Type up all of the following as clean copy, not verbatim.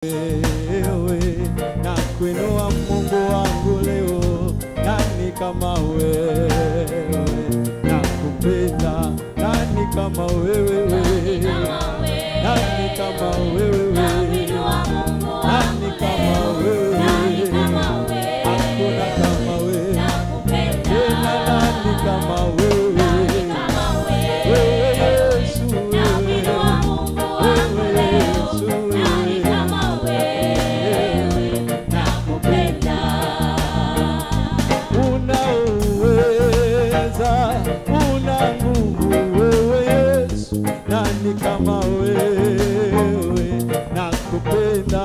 Wewe na kuinua Mungu wangu leo, nani kama wewe? Nakupenda, nani kama wewe? Nani kama wewe? Nani kama wewe? Hakuna kama wewe. Tena nani kama wewe? Kama wewe nakupenda,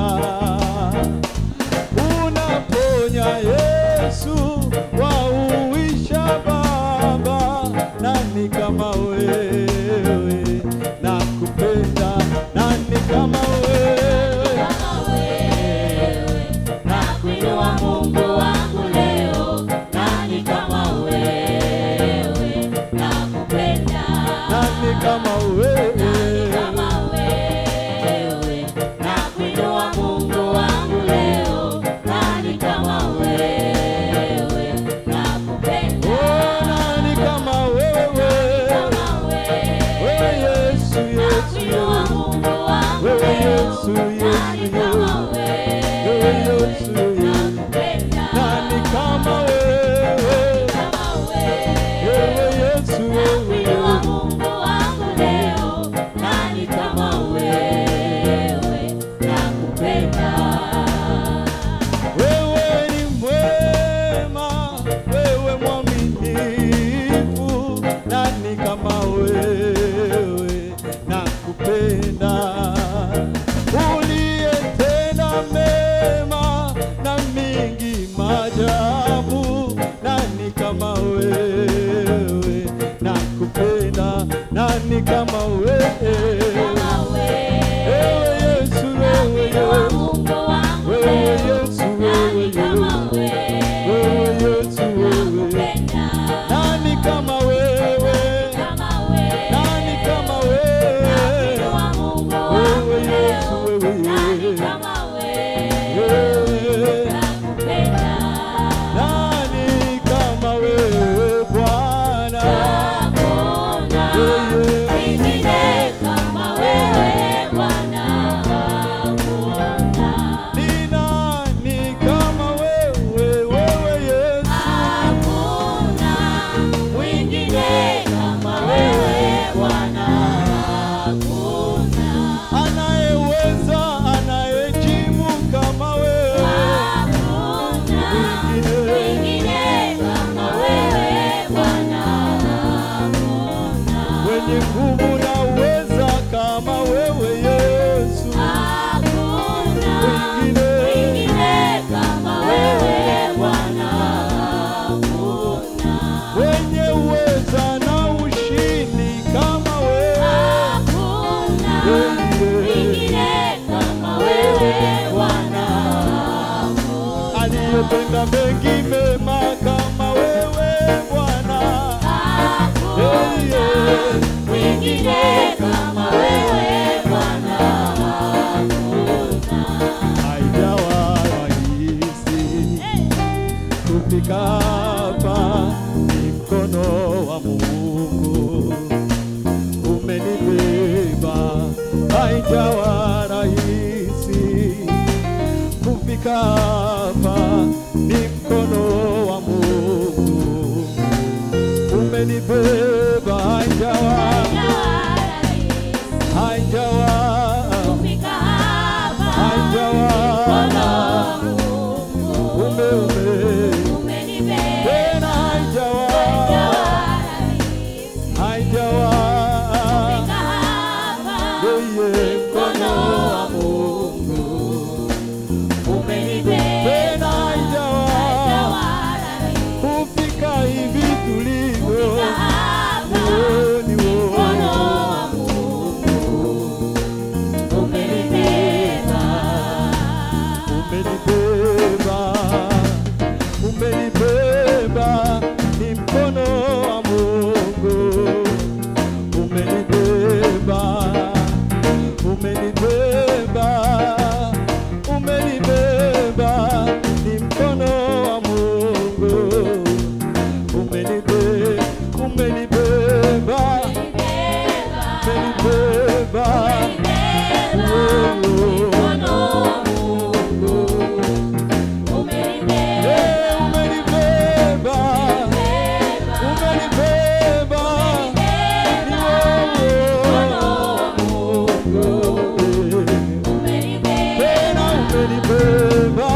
unaponya Yesu, wauisha Baba, nani kama wewe? Nakupenda, nani kama wewe? Nakuinua Mungu wangu leo, nani kama wewe? Nakupenda, nani kama wewe? Nani kama wewe? Wewe Yesu, wewe Mungu wangu, wewe Yesu, wewe kama wewe, wewe Yesu, wewe nani kama wewe? Nani kama wewe? Wewe Yesu, wewe nani kama wewe? Nani kama wewe Bwana? Aliyetenda mengi mema kama wewe Bwana, mwingine kama wewe Bwana, haijawa rahisi kufika hapa, ni mkono wa Mungu umenibeba, haijawa rahisi kufika hapa, ni mkono wa Mungu umenibeba, haijawa kufika hapa, haijawa umenibeba, haijawa kufika hapa, yeye mkono wa Mungu umenibeba, kufika hivi tulivyo, ni mkono wa Mungu umenibeba. umenibeba,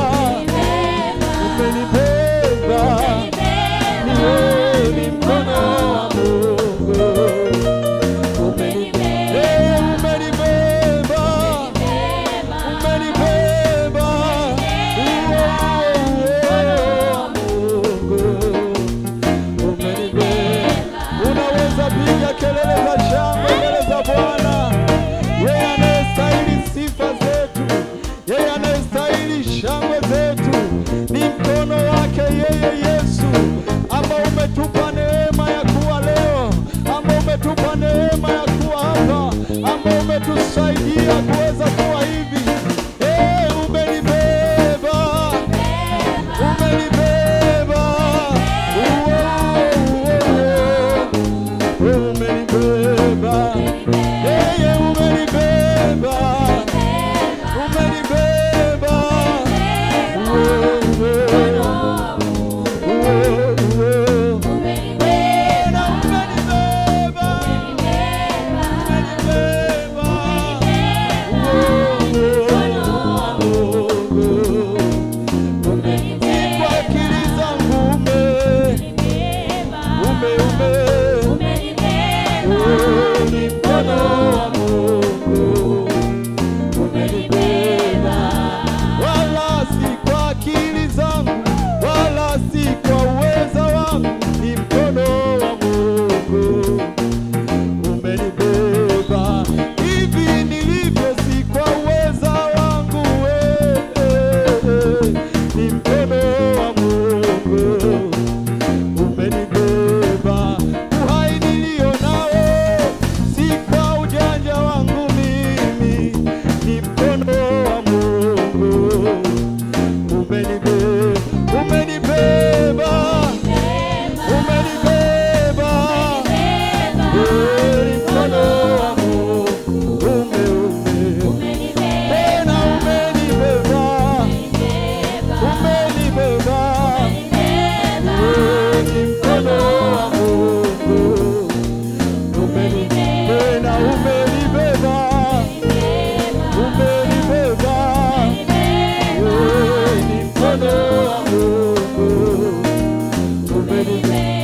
umenibeba, ni wewe ni mkono wa Mungu. Umenibeba, umenibeba, unaweza piga kelele za shangwe mbele za Bwana. Yeye anayestahili sifa zetu, yeye anayestahili shangwe zetu, ni mkono wake yeye Yesu, ambao umetupa neema ya kuwa leo, ambao umetupa neema ya kuwa hapa, ambao umetusaidia kuweza kuwa hivi. Umenibeba, umenibeba, umenibeba, yeye umenibeba, umenibeba, wala si kwa akili zangu, wala si kwa uweza wangu, ni mkono wa Mungu. Umenibeba hivi nilivyo, si kwa uweza wangu, ni mkono wa Mungu. Umenibeba uhai nilio nao, si kwa ujanja wangu mimi, ni mkono wa Mungu. Umenibeba, umenibeba, umenibeba, ni mkono wa Mungu. Tena umenibeba, umenibeba, ni mkono wa Mungu. Tena umenibeba, umenibeba, ni mkono wa Mungu. Umenibeba,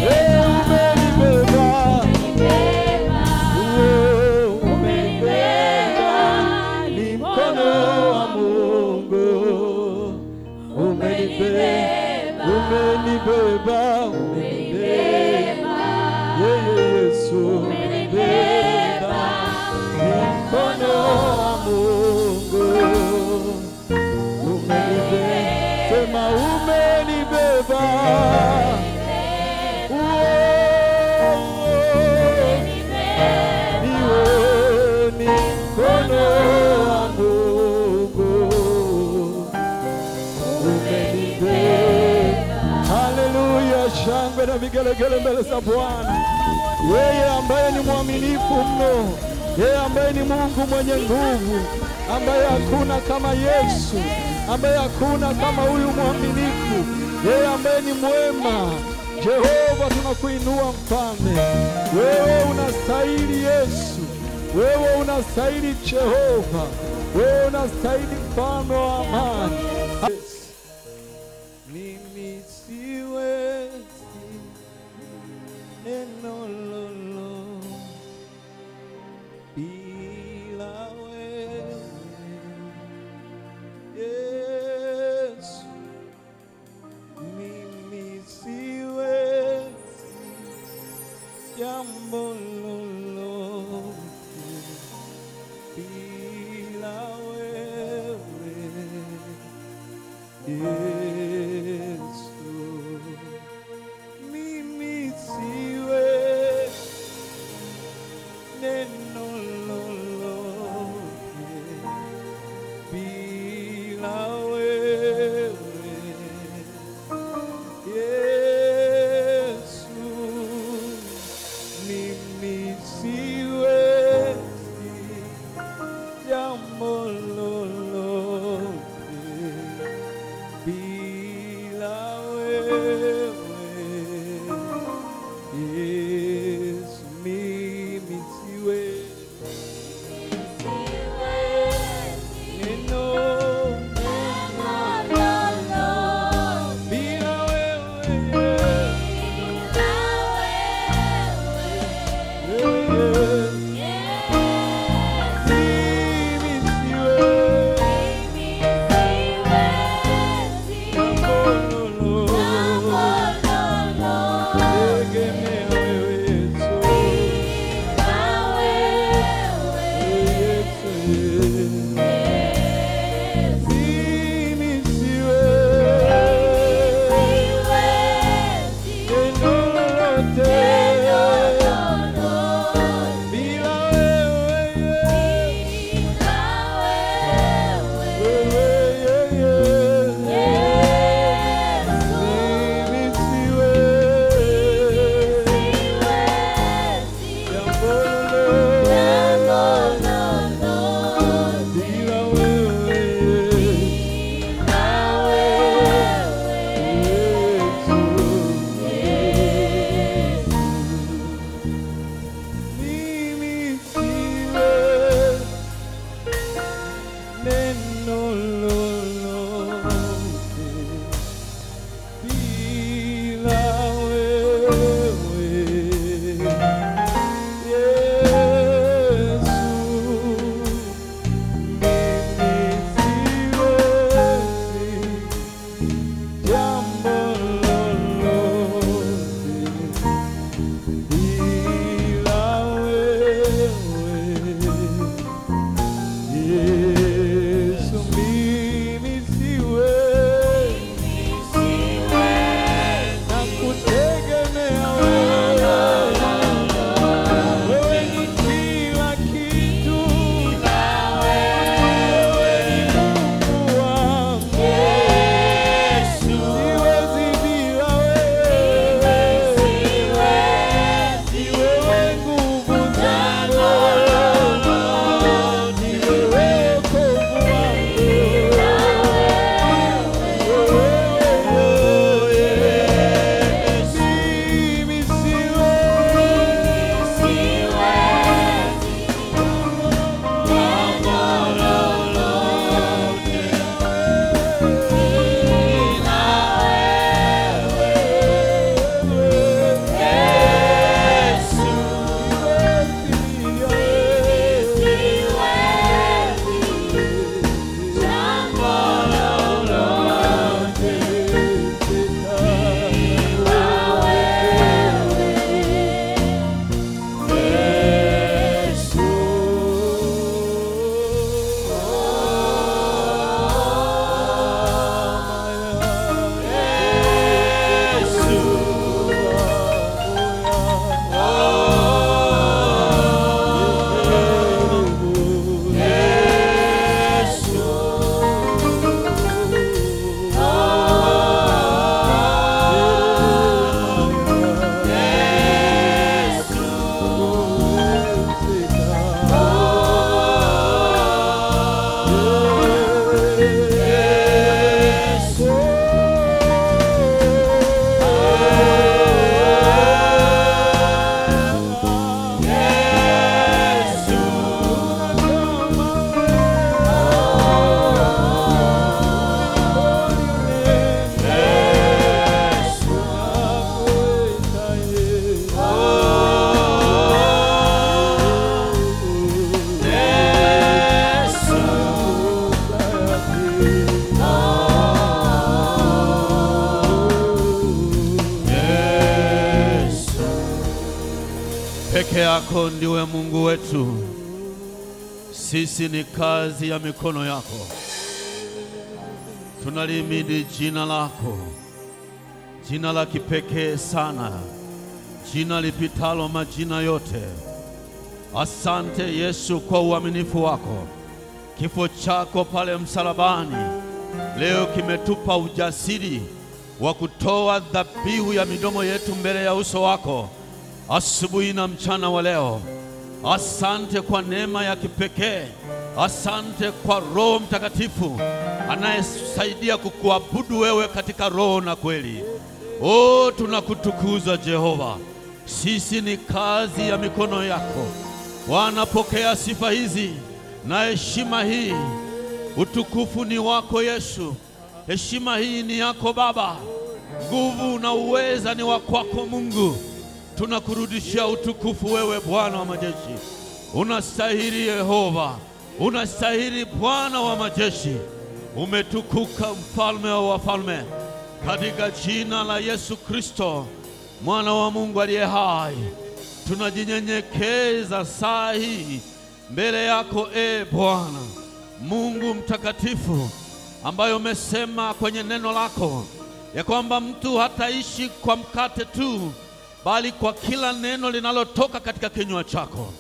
ni mkono wa Mungu. Umenibeba, umenibeba, yeye Yesu umenibeba, ni mkono wa Mungu. Umenibeba, sema umenibeba, ni mkono wa Mungu. Umenibeba. Haleluya, shangwe na vigelegele mbele za Bwana. Yeye ambaye ni mwaminifu mno, yeye ambaye ni Mungu mwenye nguvu, ambaye hakuna kama Yesu, ambaye hakuna kama huyu mwaminifu, yeye ambaye ni mwema. Jehova, tunakuinua mfalme. Wewe unastahili Yesu, wewe unastahili Jehova, wewe unastahili mfalme wa amani. Mimi siwezi neno lolote bila wewe Yesu. Mimi siwezi jambo lolote bila wewe Yesu. Mimi siwezi neno lolote bila wewe Yesu. Mimi siwezi jambo lolote bila yako ndiwe Mungu wetu. Sisi ni kazi ya mikono yako. Tunalimidi jina lako, jina la kipekee sana, jina lipitalo majina yote. Asante Yesu kwa uaminifu wako. Kifo chako pale msalabani leo kimetupa ujasiri wa kutoa dhabihu ya midomo yetu mbele ya uso wako asubuhi na mchana wa leo. Asante kwa neema ya kipekee. Asante kwa Roho Mtakatifu anayesaidia kukuabudu wewe katika roho na kweli. Tunakutukuza Jehova. Sisi ni kazi ya mikono yako. Bwana, pokea sifa hizi na heshima hii. Utukufu ni wako Yesu. Heshima hii ni yako Baba. Nguvu na uweza ni wa kwako Mungu. Tunakurudishia utukufu wewe Bwana wa majeshi. Unastahili Yehova. Unastahili Bwana wa majeshi. Umetukuka mfalme wa wafalme. Katika jina la Yesu Kristo, mwana wa Mungu aliye hai, tunajinyenyekeza saa hii mbele yako Bwana Mungu mtakatifu, ambayo umesema kwenye neno lako ya kwamba mtu hataishi kwa mkate tu, bali kwa kila neno linalotoka katika kinywa chako.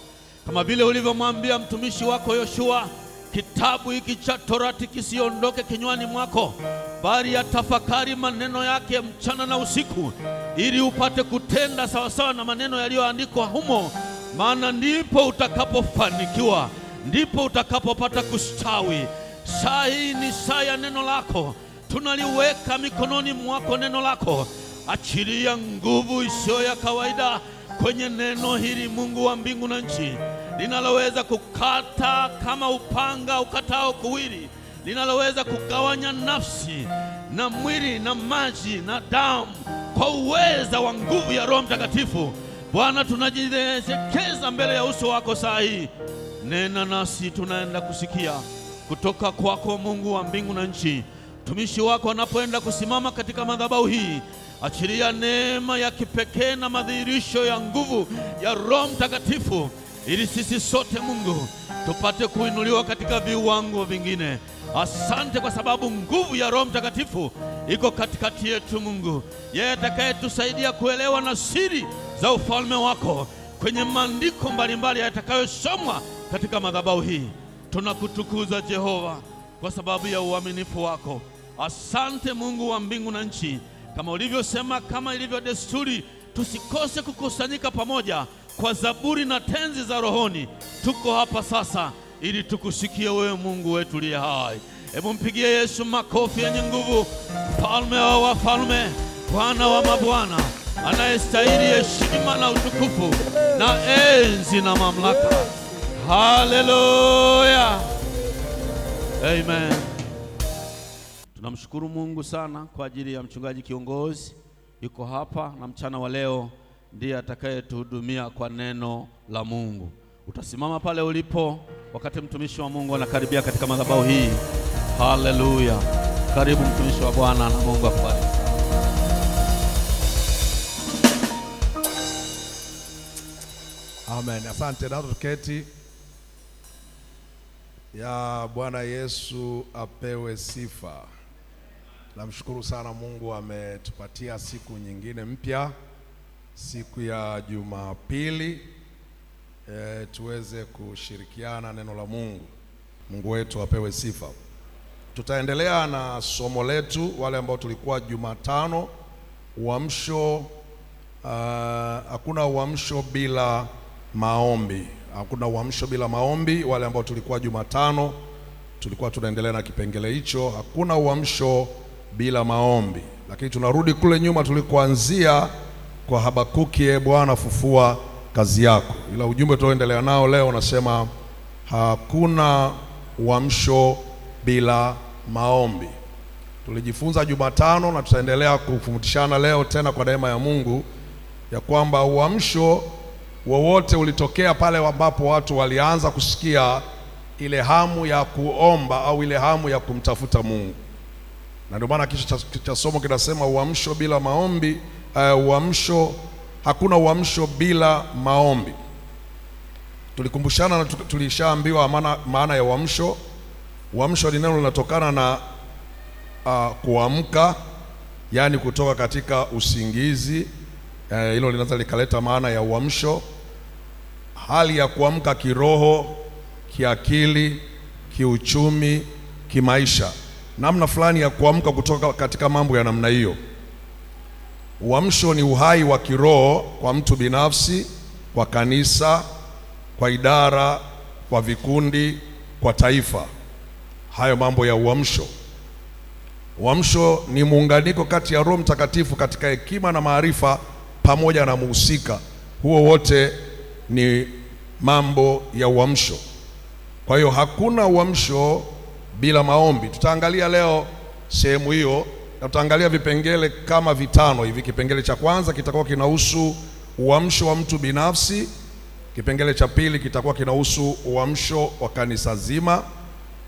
Kama vile ulivyomwambia mtumishi wako Yoshua, kitabu hiki cha Torati kisiondoke kinywani mwako, bali yatafakari maneno yake mchana na usiku, ili upate kutenda sawasawa na maneno yaliyoandikwa humo. Maana ndipo utakapofanikiwa, ndipo utakapopata kustawi. Saa hii ni saa ya neno lako. Tunaliweka mikononi mwako neno lako. Achilia nguvu isiyo ya kawaida kwenye neno hili, Mungu wa mbingu na nchi, linaloweza kukata kama upanga ukatao kuwili, linaloweza kugawanya nafsi na mwili na maji na damu kwa uweza wa nguvu ya Roho Mtakatifu. Bwana, tunajinyenyekeza mbele ya uso wako saa hii. Nena nasi, tunaenda kusikia kutoka kwako Mungu wa mbingu na nchi. Mtumishi wako anapoenda kusimama katika madhabahu hii, achilia neema ya kipekee na madhihirisho ya nguvu ya Roho Mtakatifu, ili sisi sote Mungu tupate kuinuliwa katika viwango vingine. Asante kwa sababu nguvu ya Roho Mtakatifu iko katikati yetu Mungu. Yeye atakayetusaidia kuelewa na siri za ufalme wako kwenye maandiko mbalimbali yatakayosomwa katika madhabahu hii. Tunakutukuza Jehova kwa sababu ya uaminifu wako. Asante Mungu wa mbingu na nchi. Kama ulivyosema, kama ilivyo desturi, tusikose kukusanyika pamoja kwa zaburi na tenzi za rohoni. Tuko hapa sasa ili tukusikie wewe Mungu wetu liye hai. Hebu mpigie Yesu makofi yenye nguvu. Mfalme wa wafalme, Bwana wa mabwana, anayestahili heshima na utukufu na enzi na mamlaka. Haleluya. Amen. Tunamshukuru Mungu sana kwa ajili ya mchungaji kiongozi yuko hapa, na mchana wa leo ndiye atakayetuhudumia kwa neno la Mungu. Utasimama pale ulipo wakati mtumishi wa Mungu anakaribia katika madhabahu hii. Haleluya. Karibu mtumishi wa Bwana, na Mungu akubariki. Amen. Asante. Na tuketi. Ya Bwana Yesu apewe sifa. Namshukuru sana Mungu ametupatia siku nyingine mpya, siku ya Jumapili, tuweze kushirikiana neno la Mungu. Mungu wetu apewe sifa. Tutaendelea na somo letu, wale ambao tulikuwa Jumatano, uamsho. Hakuna uamsho bila maombi. Hakuna uamsho bila maombi. Wale ambao tulikuwa Jumatano, tulikuwa tunaendelea na kipengele hicho, hakuna uamsho bila maombi. Lakini tunarudi kule nyuma tulikoanzia kwa Habakuki, Bwana fufua kazi yako. Ila ujumbe tunaoendelea nao leo unasema hakuna uamsho bila maombi. Tulijifunza Jumatano na tutaendelea kufundishana leo tena kwa neema ya Mungu, ya kwamba uamsho wowote ulitokea pale ambapo watu walianza kusikia ile hamu ya kuomba au ile hamu ya kumtafuta Mungu. Na ndio maana kichwa cha somo kinasema uamsho bila maombi, hakuna uamsho bila maombi. tulikumbushana na tulishaambiwa maana ya uamsho. Uamsho ni neno linatokana na kuamka, yani kutoka katika usingizi. Hilo linaweza likaleta maana ya uamsho, hali ya kuamka kiroho, kiakili, kiuchumi, kimaisha, namna fulani ya kuamka kutoka katika mambo ya namna hiyo. Uamsho ni uhai wa kiroho kwa mtu binafsi, kwa kanisa, kwa idara, kwa vikundi, kwa taifa. Hayo mambo ya uamsho. Uamsho ni muunganiko kati ya Roho Mtakatifu katika hekima na maarifa pamoja na muhusika. Huo wote ni mambo ya uamsho. Kwa hiyo hakuna uamsho bila maombi. Tutaangalia leo sehemu hiyo, na tutaangalia vipengele kama 5 hivi. Kipengele cha kwanza kitakuwa kinahusu uamsho wa mtu binafsi. Kipengele cha pili kitakuwa kinahusu uamsho wa kanisa zima,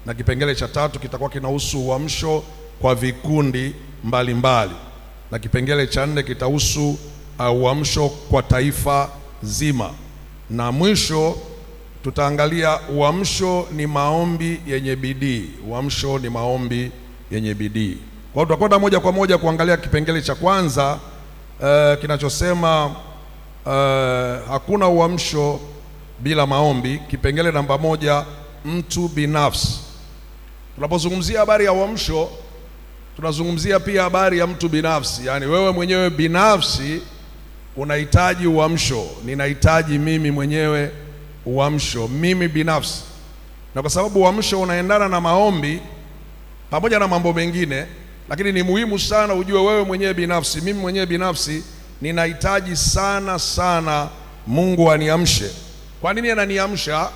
na kipengele cha tatu kitakuwa kinahusu uamsho kwa vikundi mbalimbali, na kipengele cha 4 kitahusu uamsho kwa taifa zima, na mwisho tutaangalia uamsho ni maombi yenye bidii. Uamsho ni maombi yenye bidii. Kwa hiyo tutakwenda moja kwa moja kuangalia kipengele cha kwanza kinachosema hakuna uamsho bila maombi. Kipengele namba 1, mtu binafsi. Tunapozungumzia habari ya uamsho, tunazungumzia pia habari ya mtu binafsi. Yaani wewe mwenyewe binafsi unahitaji uamsho. Ninahitaji mimi mwenyewe uamsho, mimi binafsi. Na kwa sababu uamsho unaendana na maombi pamoja na mambo mengine, lakini ni muhimu sana ujue wewe mwenyewe binafsi, mimi mwenyewe binafsi ninahitaji sana Mungu aniamshe. Kwa nini ananiamsha?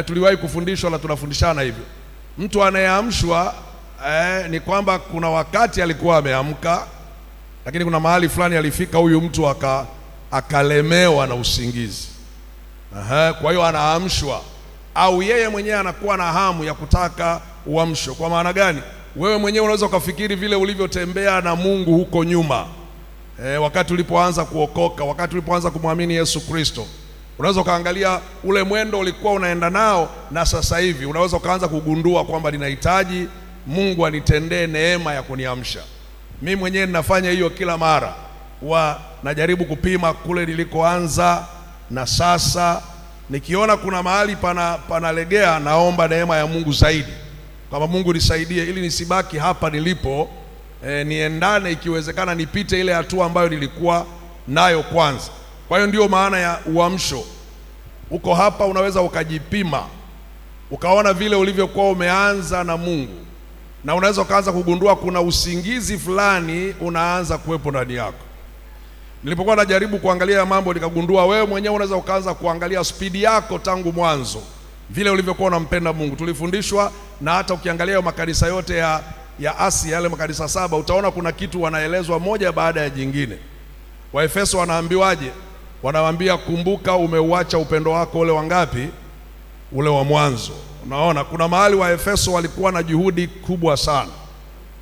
Tuliwahi kufundishwa na tunafundishana hivyo. Mtu anayeamshwa ni kwamba kuna wakati alikuwa ameamka, lakini kuna mahali fulani alifika huyu mtu akalemewa na usingizi. Kwa hiyo anaamshwa, au yeye mwenyewe anakuwa na hamu ya kutaka uamsho. Kwa maana gani? Wewe mwenyewe unaweza ukafikiri vile ulivyotembea na Mungu huko nyuma, wakati ulipoanza kuokoka, wakati ulipoanza kumwamini Yesu Kristo. Unaweza ukaangalia ule mwendo ulikuwa unaenda nao, na sasa hivi unaweza ukaanza kugundua kwamba ninahitaji Mungu anitendee neema ya kuniamsha. Mimi mwenyewe ninafanya hiyo kila mara. Najaribu kupima kule nilikoanza na sasa. Nikiona kuna mahali panalegea, naomba neema ya Mungu zaidi, kama Mungu nisaidie ili nisibaki hapa nilipo, niendane, ikiwezekana nipite ile hatua ambayo nilikuwa nayo kwanza. Kwa hiyo ndio maana ya uamsho. Uko hapa unaweza ukajipima, ukaona vile ulivyokuwa umeanza na Mungu, na unaweza ukaanza kugundua kuna usingizi fulani unaanza kuwepo ndani yako. Nilipokuwa najaribu kuangalia mambo, nikagundua wewe mwenyewe unaweza ukaanza kuangalia spidi yako tangu mwanzo, vile ulivyokuwa unampenda Mungu. Tulifundishwa, na hata ukiangalia makanisa yote ya Asia, yale makanisa 7, utaona kuna kitu wanaelezwa moja baada ya jingine. Waefeso wanaambiwaje? Wanawaambia, kumbuka umeuacha upendo wako ule wangapi? Ule wa mwanzo. Unaona kuna mahali Waefeso walikuwa na juhudi kubwa sana.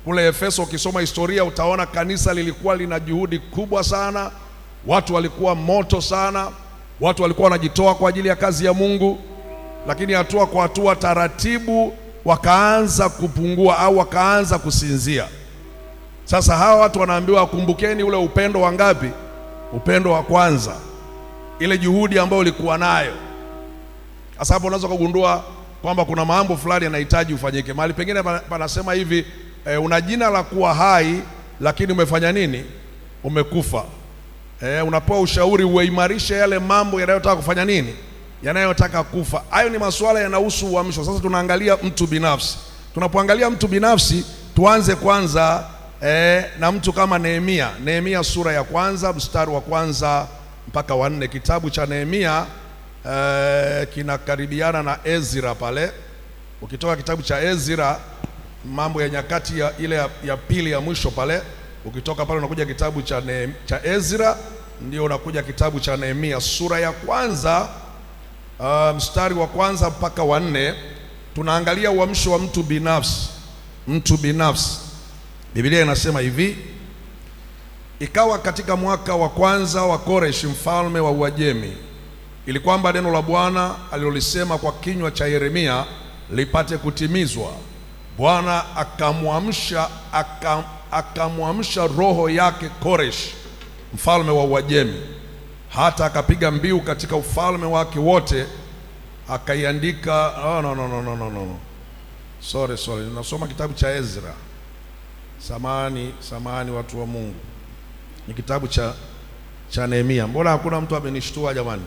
Kule Efeso ukisoma historia utaona kanisa lilikuwa lina juhudi kubwa sana. Watu walikuwa moto sana, watu walikuwa wanajitoa kwa ajili ya kazi ya Mungu, lakini hatua kwa hatua, taratibu wakaanza kupungua au wakaanza kusinzia. Sasa hawa watu wanaambiwa, kumbukeni ule upendo wangapi? Upendo wa kwanza, ile juhudi ambayo ulikuwa nayo. Sasa hapo unaweza kugundua kwamba kuna mambo fulani yanahitaji ufanyike. Mahali pengine panasema hivi, una jina la kuwa hai lakini umefanya nini? Umekufa. Unapewa ushauri uimarishe yale mambo yanayotaka kufanya nini? Yanayotaka kufa. Hayo ni masuala yanahusu uamsho. Sasa tunaangalia mtu binafsi. Tunapoangalia mtu binafsi, tuanze kwanza na mtu kama Nehemia. Nehemia sura ya 1 mstari wa 1 mpaka wa 4. Kitabu cha Nehemia kinakaribiana na Ezra pale. Ukitoka kitabu cha Ezra, mambo ya nyakati ile ya pili ya mwisho pale, ukitoka pale unakuja kitabu cha Ezra, ndio unakuja kitabu cha Nehemia sura ya 1 mstari wa 1 mpaka wa 4. Tunaangalia uamsho wa mtu binafsi. Mtu binafsi. Biblia inasema hivi: ikawa katika mwaka wa kwanza wa Koreshi mfalme wa Uajemi, ili kwamba neno la Bwana alilolisema kwa kinywa cha Yeremia lipate kutimizwa. Bwana akamwamsha roho yake Koresh mfalme wa Uajemi, hata akapiga mbiu katika ufalme wake wote, akaiandika Sorry, nasoma kitabu cha Ezra. Samani watu wa Mungu. Ni kitabu cha Nehemia. Mbona hakuna mtu amenishtua jamani?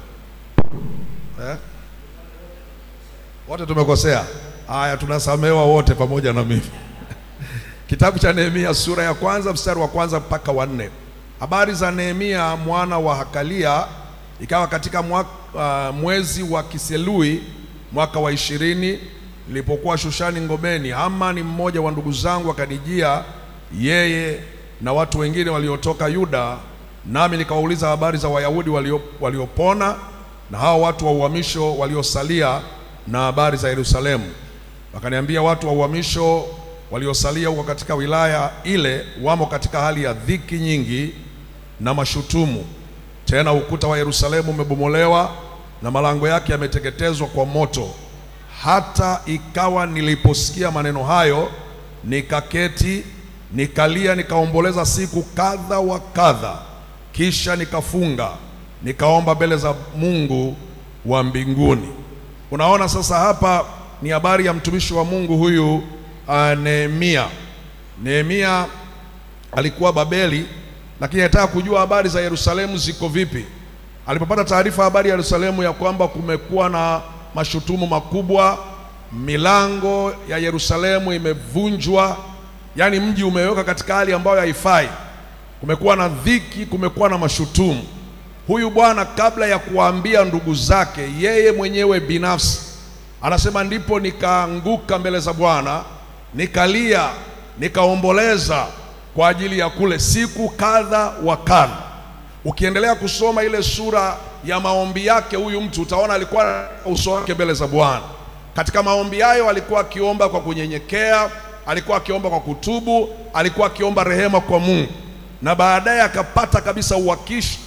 Wote tumekosea. Haya, tunasamehewa wote pamoja na mimi. Kitabu cha Nehemia sura ya 1 mstari wa 1 mpaka wa 4. Habari za Nehemia mwana wa Hakalia. Ikawa katika mwezi wa Kiselui mwaka wa 20, nilipokuwa Shushani ngomeni, Hamani mmoja wa ndugu zangu akanijia, yeye na watu wengine waliotoka Yuda, nami nikawauliza habari za Wayahudi waliopona na hao watu wa uhamisho waliosalia, na habari za Yerusalemu. Wakaniambia, watu wa uhamisho waliosalia huko katika wilaya ile wamo katika hali ya dhiki nyingi na mashutumu. Tena ukuta wa Yerusalemu umebomolewa na malango yake yameteketezwa kwa moto. Hata ikawa niliposikia maneno hayo, nikaketi, nikalia, nikaomboleza siku kadha wa kadha. Kisha nikafunga, nikaomba mbele za Mungu wa mbinguni. Unaona sasa hapa ni habari ya mtumishi wa Mungu huyu Nehemia. Nehemia alikuwa Babeli, lakini anataka kujua habari za Yerusalemu ziko vipi. Alipopata taarifa habari ya Yerusalemu ya kwamba kumekuwa na mashutumu makubwa, milango ya Yerusalemu imevunjwa, yani mji umeweka katika hali ambayo haifai, kumekuwa na dhiki, kumekuwa na mashutumu. Huyu bwana kabla ya kuambia ndugu zake, yeye mwenyewe binafsi anasema, ndipo nikaanguka mbele za Bwana, nikalia, nikaomboleza kwa ajili ya kule siku kadha wa kadha. Ukiendelea kusoma ile sura ya maombi yake huyu mtu, utaona alikuwa uso wake mbele za Bwana. Katika maombi hayo alikuwa akiomba kwa kunyenyekea, alikuwa akiomba kwa kutubu, alikuwa akiomba rehema kwa Mungu. Na baadaye akapata kabisa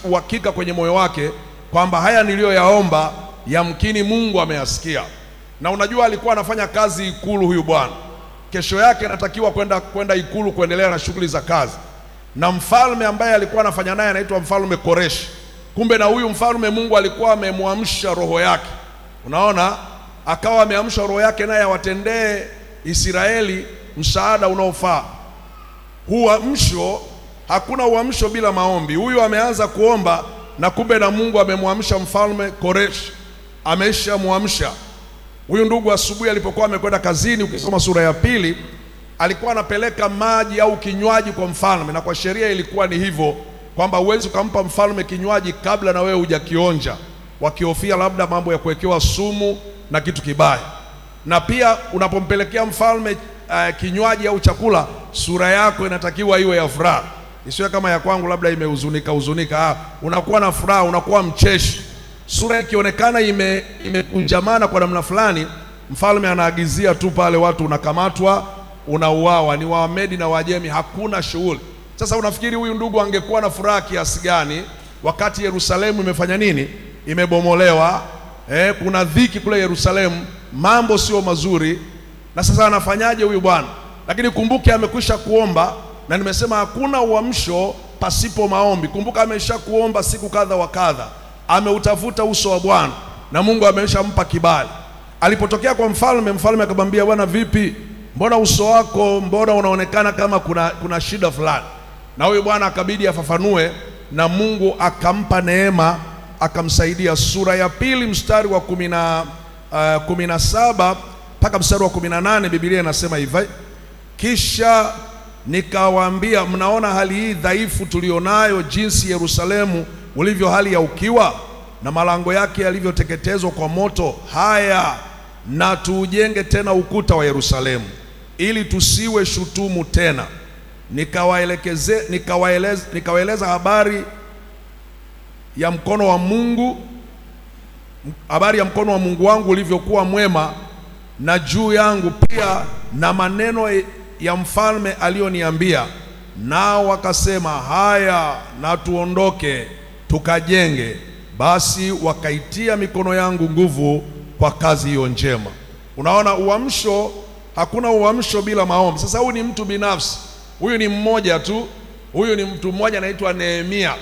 uhakika kwenye moyo wake kwamba haya niliyoyaomba yamkini Mungu ameyasikia. Na unajua alikuwa anafanya kazi ikulu huyu bwana. Kesho yake anatakiwa kwenda ikulu kuendelea na shughuli za kazi. Na mfalme ambaye alikuwa anafanya naye anaitwa mfalme Koresh. Kumbe na huyu mfalme Mungu alikuwa amemwamsha roho yake. Unaona, akawa ameamsha roho yake naye awatendee Israeli msaada unaofaa. Uamsho, hakuna uamsho bila maombi. Huyu ameanza kuomba na kumbe na Mungu amemwamsha mfalme Koresh. Ameshamwamsha. Huyu ndugu asubuhi alipokuwa amekwenda kazini, ukisoma sura ya 2, alikuwa anapeleka maji au kinywaji kwa mfalme, na kwa sheria ilikuwa ni hivyo kwamba huwezi ukampa mfalme kinywaji kabla na wewe hujakionja, wakihofia labda mambo ya kuwekewa sumu na kitu kibaya. Na pia unapompelekea mfalme kinywaji au chakula, sura yako inatakiwa iwe ya furaha, isiwe kama ya kwangu labda imehuzunika. Unakuwa na furaha, unakuwa mcheshi. Sura ikionekana imekunjamana kwa namna fulani, mfalme anaagizia tu pale watu unakamatwa, unauawa. Ni Wamedi na Wajemi, hakuna shughuli. Sasa unafikiri huyu ndugu angekuwa na furaha kiasi gani wakati Yerusalemu imefanya nini? Imebomolewa. Kuna dhiki kule Yerusalemu, mambo sio mazuri. Na sasa anafanyaje huyu bwana? Lakini kumbuke amekwisha kuomba, na nimesema hakuna uamsho pasipo maombi. Kumbuka amesha kuomba siku kadha wa kadha, ameutafuta uso wa Bwana na Mungu ameshampa kibali. Alipotokea kwa mfalme, mfalme akamwambia, bwana vipi? Mbona uso wako, mbona unaonekana kama kuna shida fulani? Na huyu bwana akabidi afafanue, na Mungu akampa neema, akamsaidia. Sura ya 2 mstari wa 17 mpaka mstari wa 18, Biblia inasema hivi: kisha nikawaambia, mnaona hali hii dhaifu tulionayo, jinsi Yerusalemu ulivyo hali ya ukiwa na malango yake yalivyoteketezwa kwa moto. Haya, na tuujenge tena ukuta wa Yerusalemu ili tusiwe shutumu tena. Nikawaeleza habari ya mkono wa Mungu, habari ya mkono wa Mungu wangu ulivyokuwa mwema na juu yangu, pia na maneno ya mfalme alioniambia. Nao wakasema, haya, na tuondoke tukajenge. basi wakaitia mikono yangu nguvu kwa kazi hiyo njema. Unaona uamsho, hakuna uamsho bila maombi. Sasa huyu ni mtu binafsi, huyu ni mmoja tu, huyu ni mtu mmoja anaitwa Nehemia.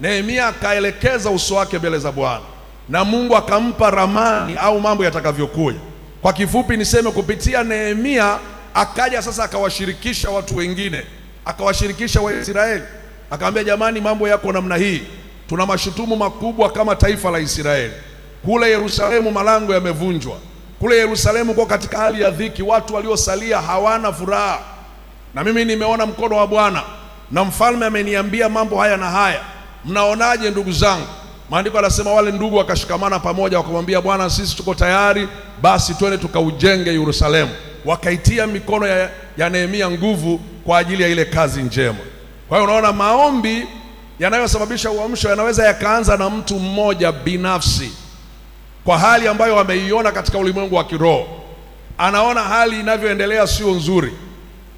Nehemia akaelekeza uso wake mbele za Bwana na Mungu akampa ramani au mambo yatakavyokuja. Kwa kifupi niseme, kupitia Nehemia akaja sasa akawashirikisha watu wengine, akawashirikisha Waisraeli, akamwambia jamani, mambo yako namna hii, tuna mashutumu makubwa kama taifa la Israeli. Kule Yerusalemu malango yamevunjwa, kule Yerusalemu kwa katika hali ya dhiki, watu waliosalia hawana furaha, na mimi nimeona mkono wa Bwana na mfalme ameniambia mambo haya na haya. Mnaonaje ndugu zangu? Maandiko yanasema wale ndugu wakashikamana pamoja, wakamwambia Bwana, sisi tuko tayari, basi twende tukaujenge Yerusalemu. Wakaitia mikono ya Nehemia nguvu kwa ajili ya ile kazi njema. Kwa hiyo unaona, maombi yanayosababisha uamsho yanaweza yakaanza na mtu mmoja binafsi, kwa hali ambayo ameiona katika ulimwengu wa kiroho. Anaona hali inavyoendelea sio nzuri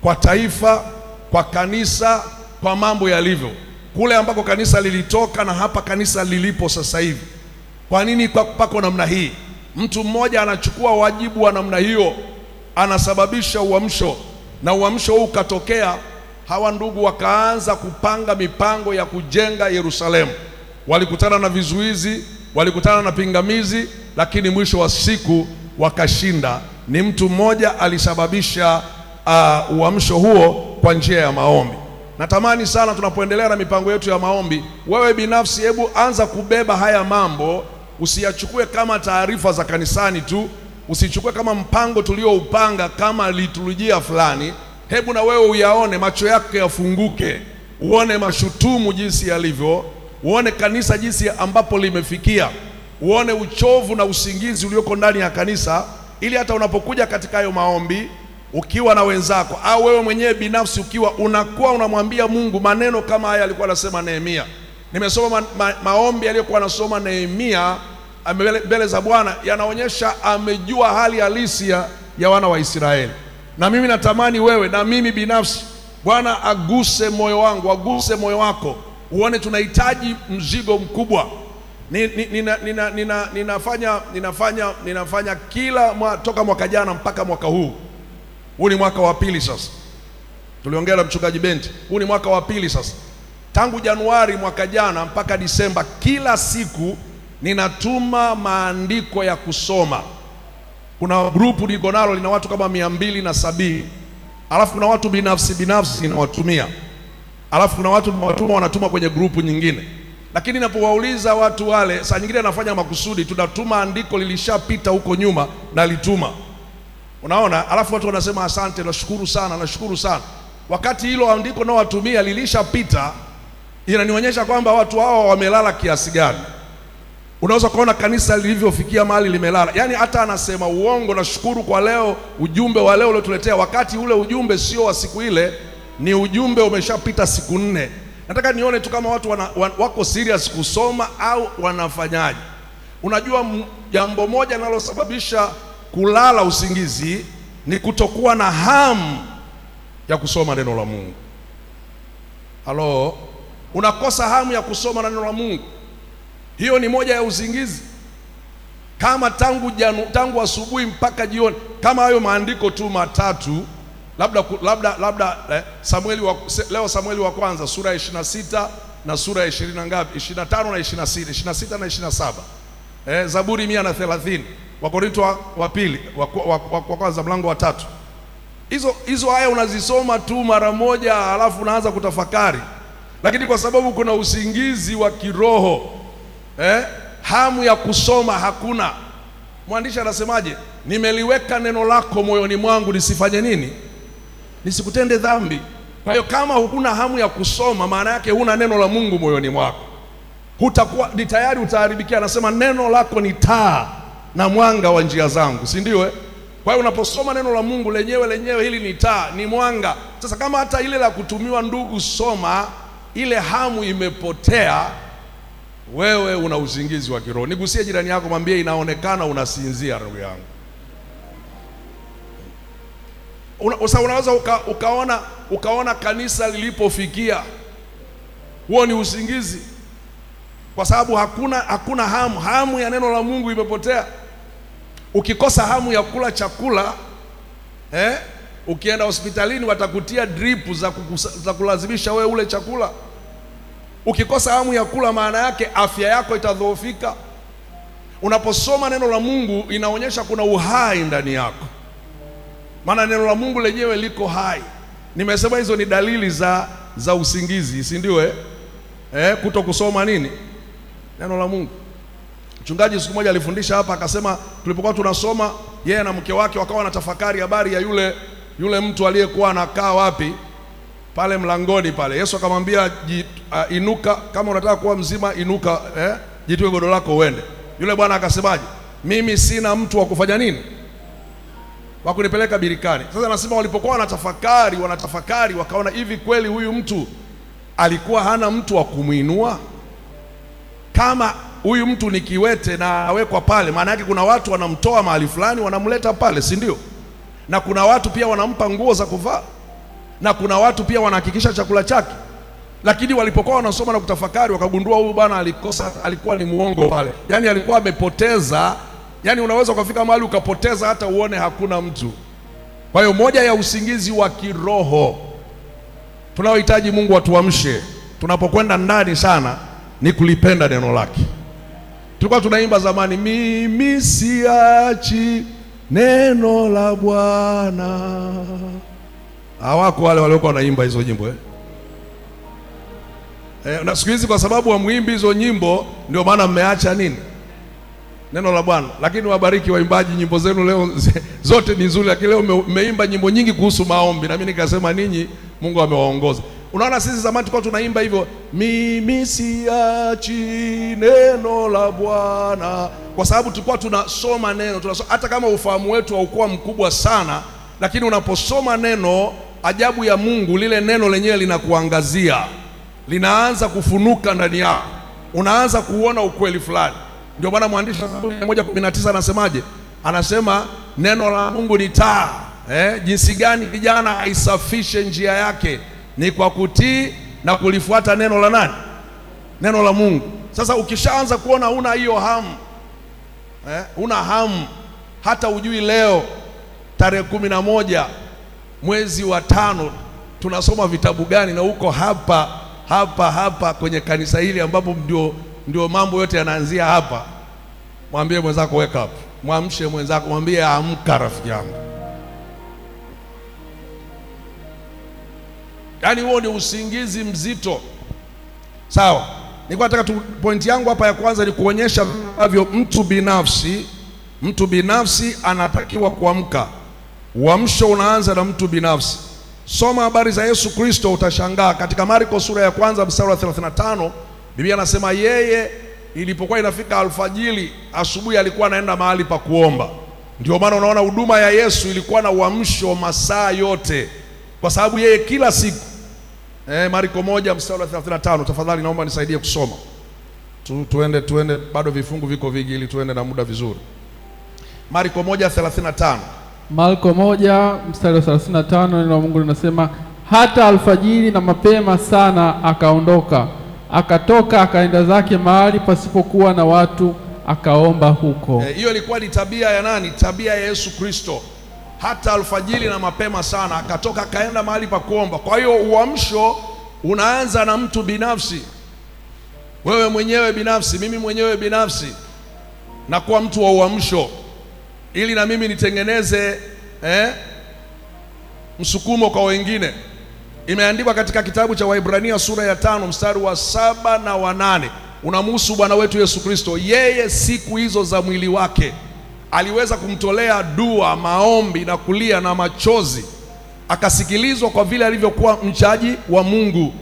kwa taifa, kwa kanisa, kwa mambo yalivyo kule ambako kanisa lilitoka na hapa kanisa lilipo sasa hivi. Kwa nini pako namna hii? Mtu mmoja anachukua wajibu wa namna hiyo, anasababisha uamsho, na uamsho huu ukatokea. Hawa ndugu wakaanza kupanga mipango ya kujenga Yerusalemu. Walikutana na vizuizi, walikutana na pingamizi, lakini mwisho wa siku wakashinda. Ni mtu mmoja alisababisha uamsho huo kwa njia ya maombi. Natamani sana tunapoendelea na mipango yetu ya maombi, wewe binafsi hebu anza kubeba haya mambo. Usiyachukue kama taarifa za kanisani tu, usichukue kama mpango tulioupanga kama liturujia fulani. Hebu na wewe uyaone, macho yako yafunguke, uone mashutumu jinsi yalivyo, uone kanisa jinsi ambapo limefikia, uone uchovu na usingizi ulioko ndani ya kanisa, ili hata unapokuja katika hayo maombi ukiwa na wenzako au wewe mwenyewe binafsi ukiwa unakuwa unamwambia Mungu maneno kama haya alikuwa anasema Nehemia. Nimesoma maombi aliyokuwa anasoma Nehemia mbele za Bwana, yanaonyesha amejua hali halisi ya wana wa Israeli. Na mimi natamani wewe na mimi binafsi, Bwana aguse moyo wangu, aguse moyo wako, uone tunahitaji mzigo mkubwa. Ninafanya kila toka mwaka jana mpaka mwaka huu. Huu ni mwaka wa pili sasa. Tuliongea na mchungaji Benti, huu ni mwaka wa pili sasa. Tangu Januari mwaka jana mpaka Disemba, kila siku ninatuma maandiko ya kusoma. Kuna grupu niko nalo lina watu kama 270. Alafu kuna watu binafsi ninawatumia. Alafu kuna watu wanatuma kwenye grupu nyingine. Lakini ninapowauliza watu wale, saa nyingine nafanya makusudi, tunatuma andiko lilishapita huko nyuma na lituma. Unaona, alafu watu wanasema asante, nashukuru sana. Wakati hilo andiko nao watumia lilishapita, inanionyesha kwamba watu hao wamelala kiasi gani. Unaweza kuona kanisa lilivyofikia mahali limelala. Yaani hata anasema uongo, nashukuru kwa leo, ujumbe wa leo uliotuletea, wakati ule ujumbe sio wa siku ile, ni ujumbe umeshapita siku 4. Nataka nione tu kama watu wako serious kusoma au wanafanyaje. Unajua jambo moja linalosababisha kulala usingizi ni kutokuwa na hamu ya kusoma neno la Mungu. Halo, unakosa hamu ya kusoma neno la Mungu. Hiyo ni moja ya usingizi. Kama tangu asubuhi mpaka jioni, kama hayo maandiko tu matatu, labda Samueli wa kwanza sura ya 26 na sura ya 20 ngapi? 25 na 26 na 27. Zaburi 130, Wakorintho wa pili wa kwanza mlango wa 3. Hizo haya unazisoma tu mara moja, alafu unaanza kutafakari. Lakini kwa sababu kuna usingizi wa kiroho, hamu ya kusoma hakuna. Mwandishi anasemaje? Nimeliweka neno lako moyoni mwangu nisifanye nini? Nisikutende dhambi. Kwa hiyo kama hukuna hamu ya kusoma, maana yake huna neno la Mungu moyoni mwako. Hutakuwa ni tayari utaharibikia. Anasema neno lako ni taa na mwanga wa njia zangu, si ndio? Kwa hiyo unaposoma neno la Mungu lenyewe hili ni taa, ni mwanga. Sasa kama hata ile la kutumiwa ndugu soma, ile hamu imepotea, wewe una usingizi wa kiroho. Nigusie jirani yako, mwambie inaonekana unasinzia ndugu yangu. Unaweza ukaona kanisa lilipofikia. Huo ni usingizi. kwa sababu hakuna hamu ya neno la Mungu imepotea. Ukikosa hamu ya kula chakula, ukienda hospitalini watakutia drip za kulazimisha wewe ule chakula. Ukikosa hamu ya kula, maana yake afya yako itadhoofika. Unaposoma neno la Mungu inaonyesha kuna uhai ndani yako, maana neno la Mungu lenyewe liko hai. Nimesema hizo ni dalili za usingizi, si ndio? Kuto kusoma nini? Neno la Mungu. Mchungaji siku moja alifundisha hapa, akasema tulipokuwa tunasoma, yeye na mke wake wakawa wanatafakari habari ya yule mtu aliyekuwa anakaa wapi pale mlangoni pale. Yesu akamwambia inuka, kama unataka kuwa mzima inuka, jitue godoro lako uende. Yule bwana akasemaje? Mimi sina mtu wa kufanya nini? Wa kunipeleka birikani. Sasa anasema walipokuwa wanatafakari wakaona, hivi kweli huyu mtu alikuwa hana mtu wa kumuinua? Kama huyu mtu ni kiwete na awekwa pale, maana yake kuna watu wanamtoa mahali fulani wanamleta pale, si ndio? Na kuna watu pia wanampa nguo za kuvaa, na kuna watu pia wanahakikisha chakula chake. Lakini walipokuwa wanasoma na kutafakari wakagundua huyu bwana alikuwa ni muongo pale. Yaani alikuwa amepoteza, yaani unaweza ukafika mahali ukapoteza hata uone hakuna mtu. Kwa hiyo moja ya usingizi wa kiroho tunaohitaji Mungu atuamshe tunapokwenda ndani sana ni kulipenda neno lake. Tulikuwa tunaimba zamani, mimi siachi neno la Bwana. Hawako wale waliokuwa wanaimba hizo nyimbo na siku hizi kwa sababu hamuimbi hizo nyimbo ndio maana mmeacha nini? Neno la Bwana. Lakini wabariki waimbaji, nyimbo zenu leo zote ni nzuri, lakini leo mmeimba nyimbo nyingi kuhusu maombi, na mimi nikasema ninyi Mungu amewaongoza. Unaona, sisi zamani tulikuwa tunaimba hivyo, mimi siachi neno la Bwana, kwa sababu tulikuwa tunasoma neno, hata kama ufahamu wetu haukuwa mkubwa sana, lakini unaposoma neno, ajabu ya Mungu, lile neno lenyewe linakuangazia, linaanza kufunuka ndani yako, unaanza kuona ukweli fulani. Ndio maana mwandishi wa 1:19 anasemaje? Anasema neno la Mungu ni taa, jinsi gani kijana aisafishe njia yake, ni kwa kutii na kulifuata neno la nani? Neno la Mungu. Sasa ukishaanza kuona una hiyo hamu, una hamu, hata ujui leo tarehe 11 mwezi wa 5 tunasoma vitabu gani, na uko hapa kwenye kanisa hili ambapo ndio mambo yote yanaanzia hapa. Mwambie mwenzako wake up, mwamshe mwenzako, mwambie amka rafiki yangu. Yaani huo ni usingizi mzito. Sawa. Nilikuwa nataka pointi yangu hapa ya kwanza ni kuonyesha ambavyo mtu binafsi anatakiwa kuamka. Uamsho unaanza na mtu binafsi. Soma habari za Yesu Kristo utashangaa. Katika Marko sura ya 1 mstari wa 35, Biblia inasema yeye ilipokuwa inafika alfajiri, asubuhi alikuwa anaenda mahali pa kuomba. Ndio maana unaona huduma ya Yesu ilikuwa na uamsho masaa yote, kwa sababu yeye kila siku. Marko 1 mstari wa 35, tafadhali naomba nisaidie kusoma. Tuende bado vifungu viko vingi ili tuende na muda vizuri. Marko 1:35. Marko 1 mstari wa 35, neno la Mungu linasema, hata alfajiri na mapema sana akaondoka, akatoka akaenda zake mahali pasipokuwa na watu, akaomba huko. Hiyo ilikuwa ni tabia ya nani? Tabia ya Yesu Kristo. Hata alfajiri na mapema sana akatoka akaenda mahali pa kuomba. Kwa hiyo uamsho unaanza na mtu binafsi. Wewe mwenyewe binafsi, mimi mwenyewe binafsi, na kuwa mtu wa uamsho, ili na mimi nitengeneze msukumo kwa wengine. Imeandikwa katika kitabu cha Waibrania sura ya 5 mstari wa 7 na wa 8, unamhusu Bwana wetu Yesu Kristo. Yeye siku hizo za mwili wake aliweza kumtolea dua, maombi na kulia na machozi, akasikilizwa kwa vile alivyokuwa mchaji wa Mungu,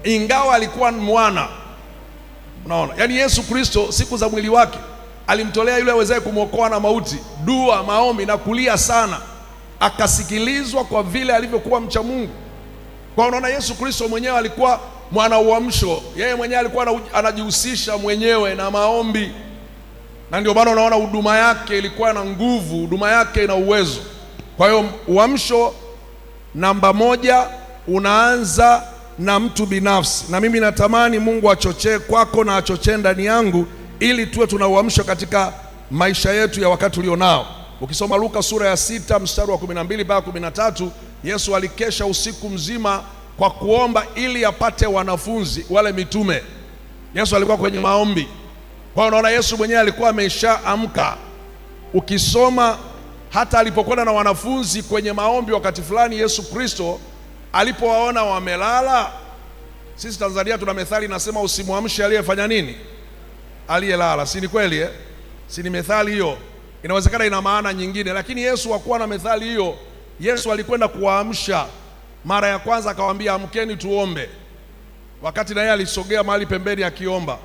ingawa alikuwa mwana. Unaona, yaani Yesu Kristo siku za mwili wake alimtolea yule awezaye kumwokoa na mauti dua, maombi na kulia sana, akasikilizwa kwa vile alivyokuwa mcha Mungu. Kwa unaona Yesu Kristo mwenyewe alikuwa mwana uamsho. Yeye mwenyewe alikuwa anajihusisha mwenyewe na maombi, na ndio maana unaona huduma yake ilikuwa na nguvu, huduma yake ina uwezo. Kwa hiyo uamsho namba 1 unaanza na mtu binafsi. Na mimi natamani Mungu achochee kwako na achochee ndani yangu ili tuwe tuna uamsho katika maisha yetu ya wakati ulionao. Ukisoma Luka sura ya 6 mstari wa 12 mpaka 13, Yesu alikesha usiku mzima kwa kuomba ili apate wanafunzi wale mitume. Yesu alikuwa kwenye maombi. Kwa unaona Yesu mwenyewe alikuwa ameshaamka. Ukisoma hata alipokwenda na wanafunzi kwenye maombi wakati fulani, Yesu Kristo alipowaona wamelala, sisi Tanzania tuna methali inasema usimwamshe aliyefanya nini? Aliyelala. Si ni kweli eh? Si ni methali hiyo? Inawezekana ina maana nyingine, lakini Yesu hakuwa na methali hiyo. Yesu alikwenda kuwaamsha. Mara ya kwanza akawaambia amkeni tuombe, wakati na yeye alisogea mahali pembeni akiomba.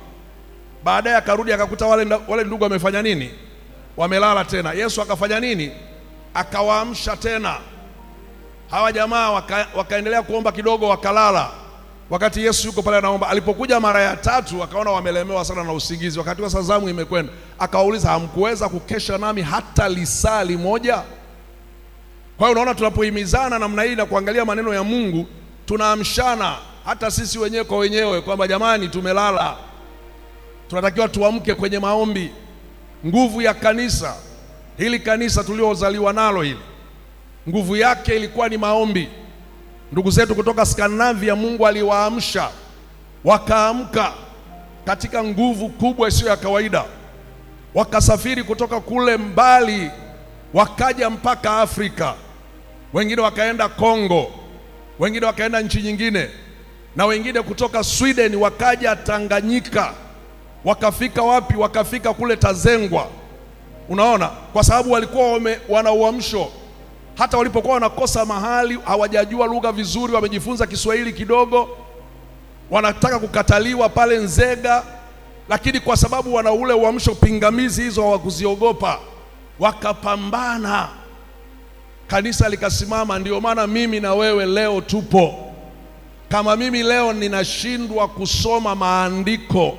Baadaye akarudi akakuta wale ndugu wamefanya nini? Wamelala tena. Yesu akafanya nini? Akawaamsha tena. Hawa jamaa wakaendelea kuomba kidogo, wakalala. Wakati Yesu yuko pale anaomba, alipokuja mara ya tatu akaona wamelemewa sana na usingizi. Wakati wa zamu imekwenda, akawauliza hamkuweza kukesha nami hata lisali moja? Kwa hiyo unaona, tunapohimizana namna hii na kuangalia maneno ya Mungu, tunaamshana hata sisi wenyewe kwa wenyewe kwamba jamani, tumelala, tunatakiwa tuamke kwenye maombi. Nguvu ya kanisa hili, kanisa tuliozaliwa nalo hili, nguvu yake ilikuwa ni maombi. Ndugu zetu kutoka Skandinavia, Mungu aliwaamsha wakaamka katika nguvu kubwa isiyo ya kawaida. Wakasafiri kutoka kule mbali wakaja mpaka Afrika. Wengine wakaenda Kongo, wengine wakaenda nchi nyingine, na wengine kutoka Sweden wakaja Tanganyika. Wakafika wapi? Wakafika kule Tazengwa. Unaona, kwa sababu walikuwa wana uamsho. Hata walipokuwa wanakosa mahali, hawajajua lugha vizuri, wamejifunza Kiswahili kidogo, wanataka kukataliwa pale Nzega, lakini kwa sababu wana ule uamsho, pingamizi hizo hawakuziogopa, wakapambana, kanisa likasimama. Ndio maana mimi na wewe leo tupo. Kama mimi leo ninashindwa kusoma maandiko,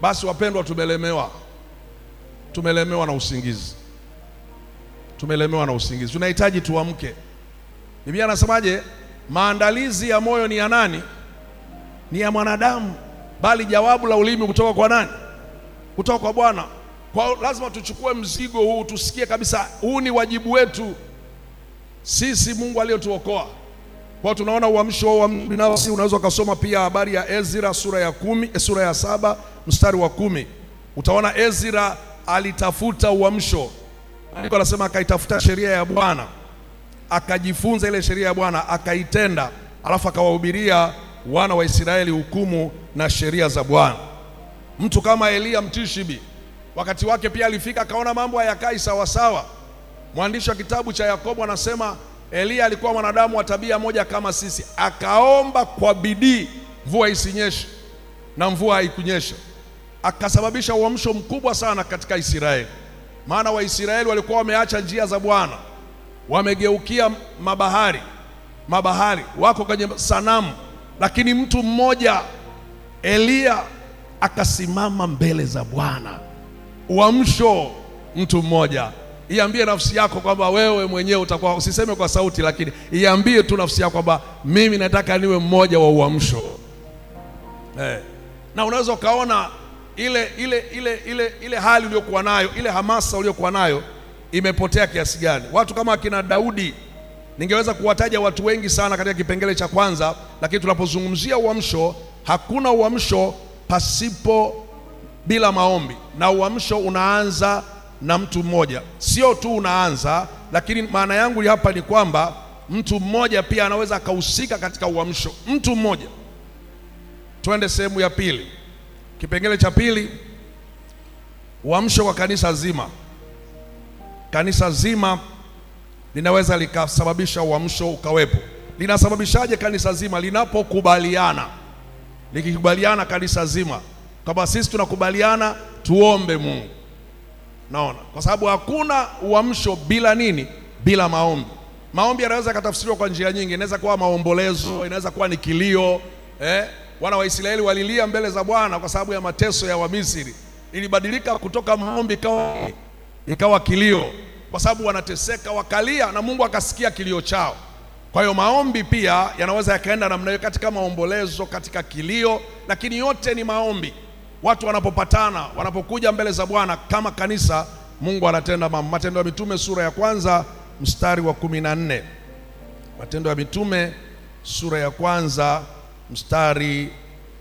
basi wapendwa, tumelemewa na usingizi. Tumelemewa na usingizi. Tunahitaji tuamke. Biblia anasemaje? Maandalizi ya moyo ni ya nani? Ni ya mwanadamu, bali jawabu la ulimi kutoka kwa nani? Kutoka kwa Bwana. Kwa lazima tuchukue mzigo huu, tusikie kabisa huu ni wajibu wetu sisi, Mungu aliyotuokoa. Kwa tunaona uamsho wa binafsi. Unaweza kusoma pia habari ya Ezra sura ya 7 mstari wa 10. Utaona Ezra alitafuta uamsho. Andiko anasema akaitafuta sheria ya Bwana, akajifunza ile sheria ya Bwana, akaitenda, alafu akawahubiria wana wa Israeli hukumu na sheria za Bwana. Mtu kama Elia Mtishibi, wakati wake pia alifika, akaona mambo hayakai sawa sawa. Mwandishi wa kitabu cha Yakobo anasema Elia alikuwa mwanadamu wa tabia moja kama sisi, akaomba kwa bidii mvua isinyeshe, na mvua haikunyesha. Akasababisha uamsho mkubwa sana katika Israeli. Maana Waisraeli walikuwa wameacha njia za Bwana, wamegeukia mabahari, wako kwenye sanamu. Lakini mtu mmoja, Elia, akasimama mbele za Bwana. Uamsho, mtu mmoja. Iambie nafsi yako kwamba wewe mwenyewe utakuwa, usiseme kwa sauti, lakini iambie tu nafsi yako kwamba mimi nataka niwe mmoja wa uamsho. Na unaweza ukaona ile hali uliyokuwa nayo, ile hamasa uliyokuwa nayo imepotea kiasi gani. Watu kama akina Daudi, ningeweza kuwataja watu wengi sana katika kipengele cha kwanza, lakini tunapozungumzia uamsho, hakuna uamsho pasipo bila maombi. Na uamsho unaanza na mtu mmoja. Sio tu unaanza, lakini maana yangu hapa ni kwamba mtu mmoja pia anaweza akahusika katika uamsho. Mtu mmoja. Twende sehemu ya pili. Kipengele cha pili, uamsho wa kanisa zima. Kanisa zima linaweza likasababisha uamsho ukawepo. Linasababishaje kanisa zima? Linapokubaliana. Likikubaliana kanisa zima, kama sisi tunakubaliana tuombe Mungu. Naona, kwa sababu hakuna uamsho bila nini? Bila maombi. Maombi yanaweza kutafsiriwa kwa njia nyingi. Inaweza kuwa maombolezo, inaweza kuwa ni kilio. Wana wa Israeli walilia mbele za Bwana kwa sababu ya mateso ya Wamisri. Ilibadilika kutoka maombi ikawa kilio, kwa sababu wanateseka, wakalia na Mungu akasikia kilio chao. Kwa hiyo maombi pia yanaweza yakaenda namna hiyo, katika maombolezo, katika kilio, lakini yote ni maombi. Watu wanapopatana, wanapokuja mbele za Bwana kama kanisa, Mungu anatenda mambo. Matendo ya Mitume sura ya kwanza mstari wa 14. Matendo ya Mitume sura ya kwanza mstari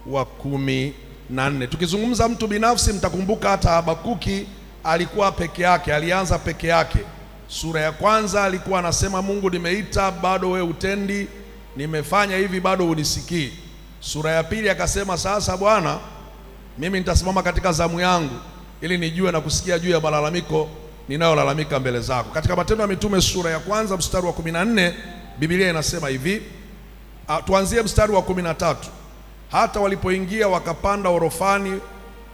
wa 14. Tukizungumza mtu binafsi, mtakumbuka hata Habakuki alikuwa peke yake, alianza peke yake. Sura ya kwanza alikuwa anasema, Mungu nimeita bado we utendi, nimefanya hivi bado unisikii. Sura ya pili akasema, sasa Bwana mimi nitasimama katika zamu yangu ili nijue na kusikia juu ya malalamiko ninayolalamika mbele zako. Katika Matendo ya Mitume sura ya kwanza mstari wa 14, Biblia inasema hivi, tuanzie mstari wa 13. Hata walipoingia wakapanda orofani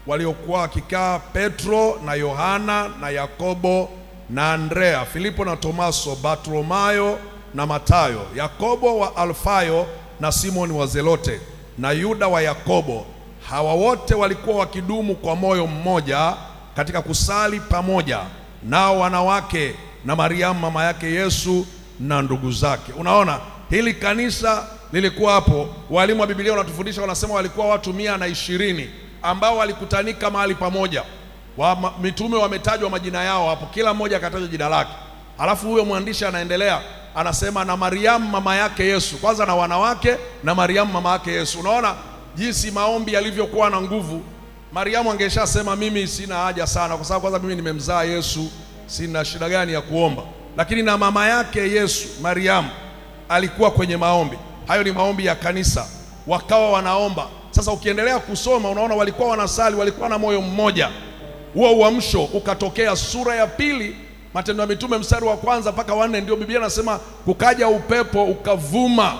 waliokuwa wakikaa Petro na Yohana na Yakobo na Andrea, Filipo na Tomaso, Bartolomayo na Matayo, Yakobo wa Alfayo na Simoni wa Zelote na Yuda wa Yakobo. Hawa wote walikuwa wakidumu kwa moyo mmoja katika kusali pamoja, nao wanawake na Mariamu mama yake Yesu na ndugu zake. Unaona, hili kanisa lilikuwa hapo. Walimu wa Biblia wanatufundisha, wanasema walikuwa watu 120 ambao walikutanika mahali pamoja. Mitume wametajwa majina yao hapo, kila mmoja akataja jina lake. Alafu huyo mwandishi anaendelea, anasema na Mariamu mama yake Yesu. Kwanza na wanawake na Mariamu mama yake Yesu. Unaona jinsi maombi yalivyokuwa na nguvu. Mariamu angeshasema mimi sina haja sana, kwa sababu kwanza mimi nimemzaa Yesu, sina shida gani ya kuomba. Lakini na mama yake Yesu, Mariamu, alikuwa kwenye maombi. Hayo ni maombi ya kanisa, wakawa wanaomba. Sasa ukiendelea kusoma unaona walikuwa wanasali, walikuwa na moyo mmoja. Huo uamsho ukatokea. Sura ya pili Matendo ya Mitume mstari wa kwanza mpaka 4, ndio Biblia nasema kukaja upepo ukavuma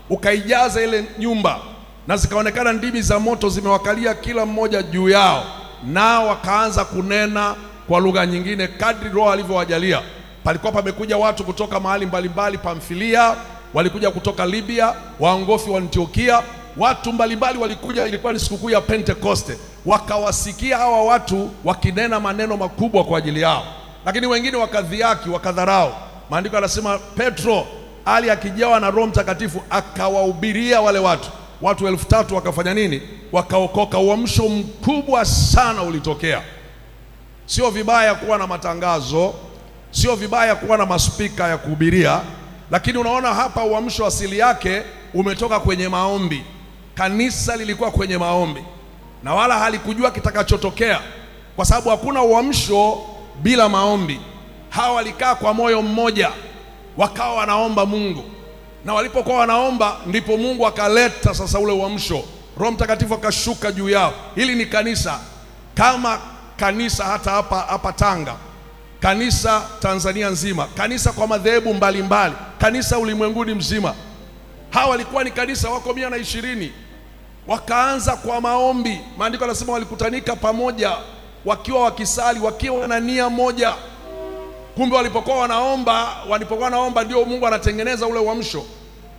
ukaijaza ile nyumba, na zikaonekana ndimi za moto zimewakalia kila mmoja juu yao, nao wakaanza kunena kwa lugha nyingine kadri Roho alivyowajalia. Palikuwa pamekuja watu kutoka mahali mbalimbali, Pamfilia, walikuja kutoka Libya, waongofi wa Antiokia, watu mbalimbali walikuja. Ilikuwa ni sikukuu ya Pentekoste. Wakawasikia hawa watu wakinena maneno makubwa kwa ajili yao, lakini wengine wakadhiaki, wakadharau. Maandiko yanasema Petro ali akijawa na Roho Mtakatifu akawahubiria wale watu 3,000 wakafanya nini? Wakaokoka. Uamsho mkubwa sana ulitokea. Sio vibaya kuwa na matangazo, sio vibaya kuwa na maspika ya kuhubiria, lakini unaona hapa uamsho asili yake umetoka kwenye maombi. Kanisa lilikuwa kwenye maombi na wala halikujua kitakachotokea, kwa sababu hakuna uamsho bila maombi. Hawa walikaa kwa moyo mmoja, wakawa wanaomba Mungu, na walipokuwa wanaomba ndipo Mungu akaleta sasa ule uamsho. Roho Mtakatifu akashuka juu yao. Hili ni kanisa kama kanisa, hata hapa Tanga, kanisa Tanzania nzima, kanisa kwa madhehebu mbalimbali, kanisa ulimwenguni mzima. Hawa walikuwa ni kanisa, wako 120, wakaanza kwa maombi. Maandiko yanasema walikutanika pamoja wakiwa wakisali, wakiwa na nia moja. Kumbe walipokuwa wanaomba ndio Mungu anatengeneza ule uamsho.